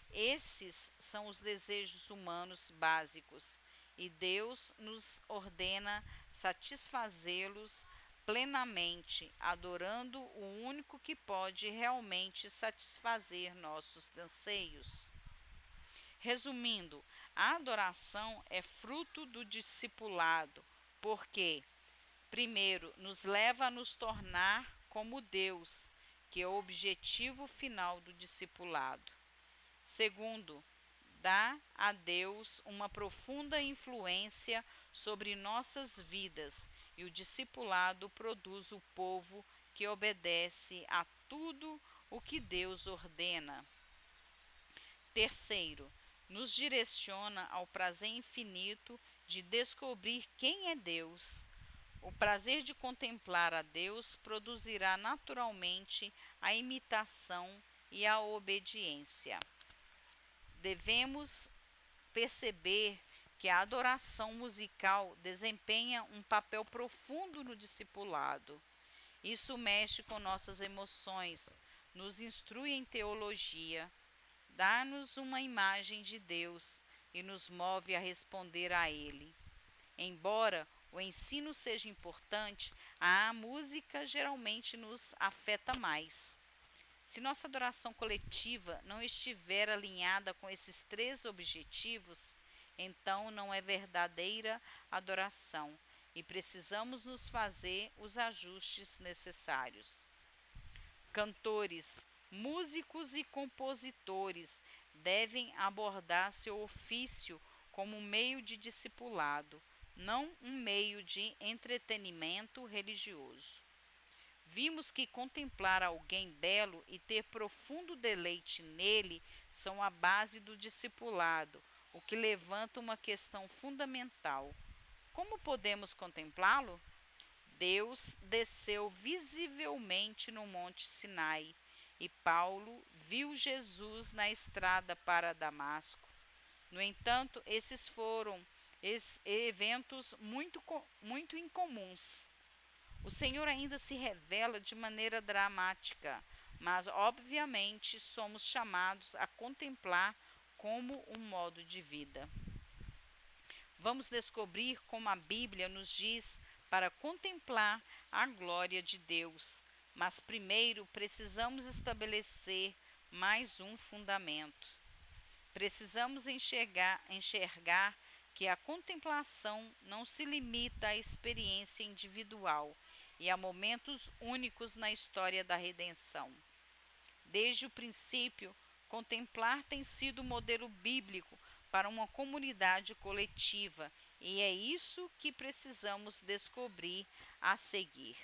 Esses são os desejos humanos básicos e Deus nos ordena satisfazê-los plenamente, adorando o único que pode realmente satisfazer nossos anseios. Resumindo, a adoração é fruto do discipulado, porque primeiro, nos leva a nos tornar como Deus, que é o objetivo final do discipulado. Segundo, dá a Deus uma profunda influência sobre nossas vidas, e o discipulado produz o povo que obedece a tudo o que Deus ordena. Terceiro, nos direciona ao prazer infinito de descobrir quem é Deus. O prazer de contemplar a Deus produzirá naturalmente a imitação e a obediência. Devemos perceber que a adoração musical desempenha um papel profundo no discipulado. Isso mexe com nossas emoções, nos instrui em teologia, dá-nos uma imagem de Deus e nos move a responder a Ele. Embora o ensino seja importante, a música geralmente nos afeta mais. Se nossa adoração coletiva não estiver alinhada com esses três objetivos, então não é verdadeira adoração e precisamos nos fazer os ajustes necessários. Cantores, músicos e compositores devem abordar seu ofício como um meio de discipulado, não um meio de entretenimento religioso. Vimos que contemplar alguém belo e ter profundo deleite nele são a base do discipulado, o que levanta uma questão fundamental. Como podemos contemplá-lo? Deus desceu visivelmente no Monte Sinai e Paulo viu Jesus na estrada para Damasco. No entanto, esses foram eventos muito incomuns. O Senhor ainda se revela de maneira dramática, mas obviamente somos chamados a contemplar como um modo de vida. Vamos descobrir como a Bíblia nos diz para contemplar a glória de Deus, mas primeiro precisamos estabelecer mais um fundamento. Precisamos enxergar que a contemplação não se limita à experiência individual e há momentos únicos na história da redenção. Desde o princípio, contemplar tem sido o modelo bíblico para uma comunidade coletiva, e é isso que precisamos descobrir a seguir.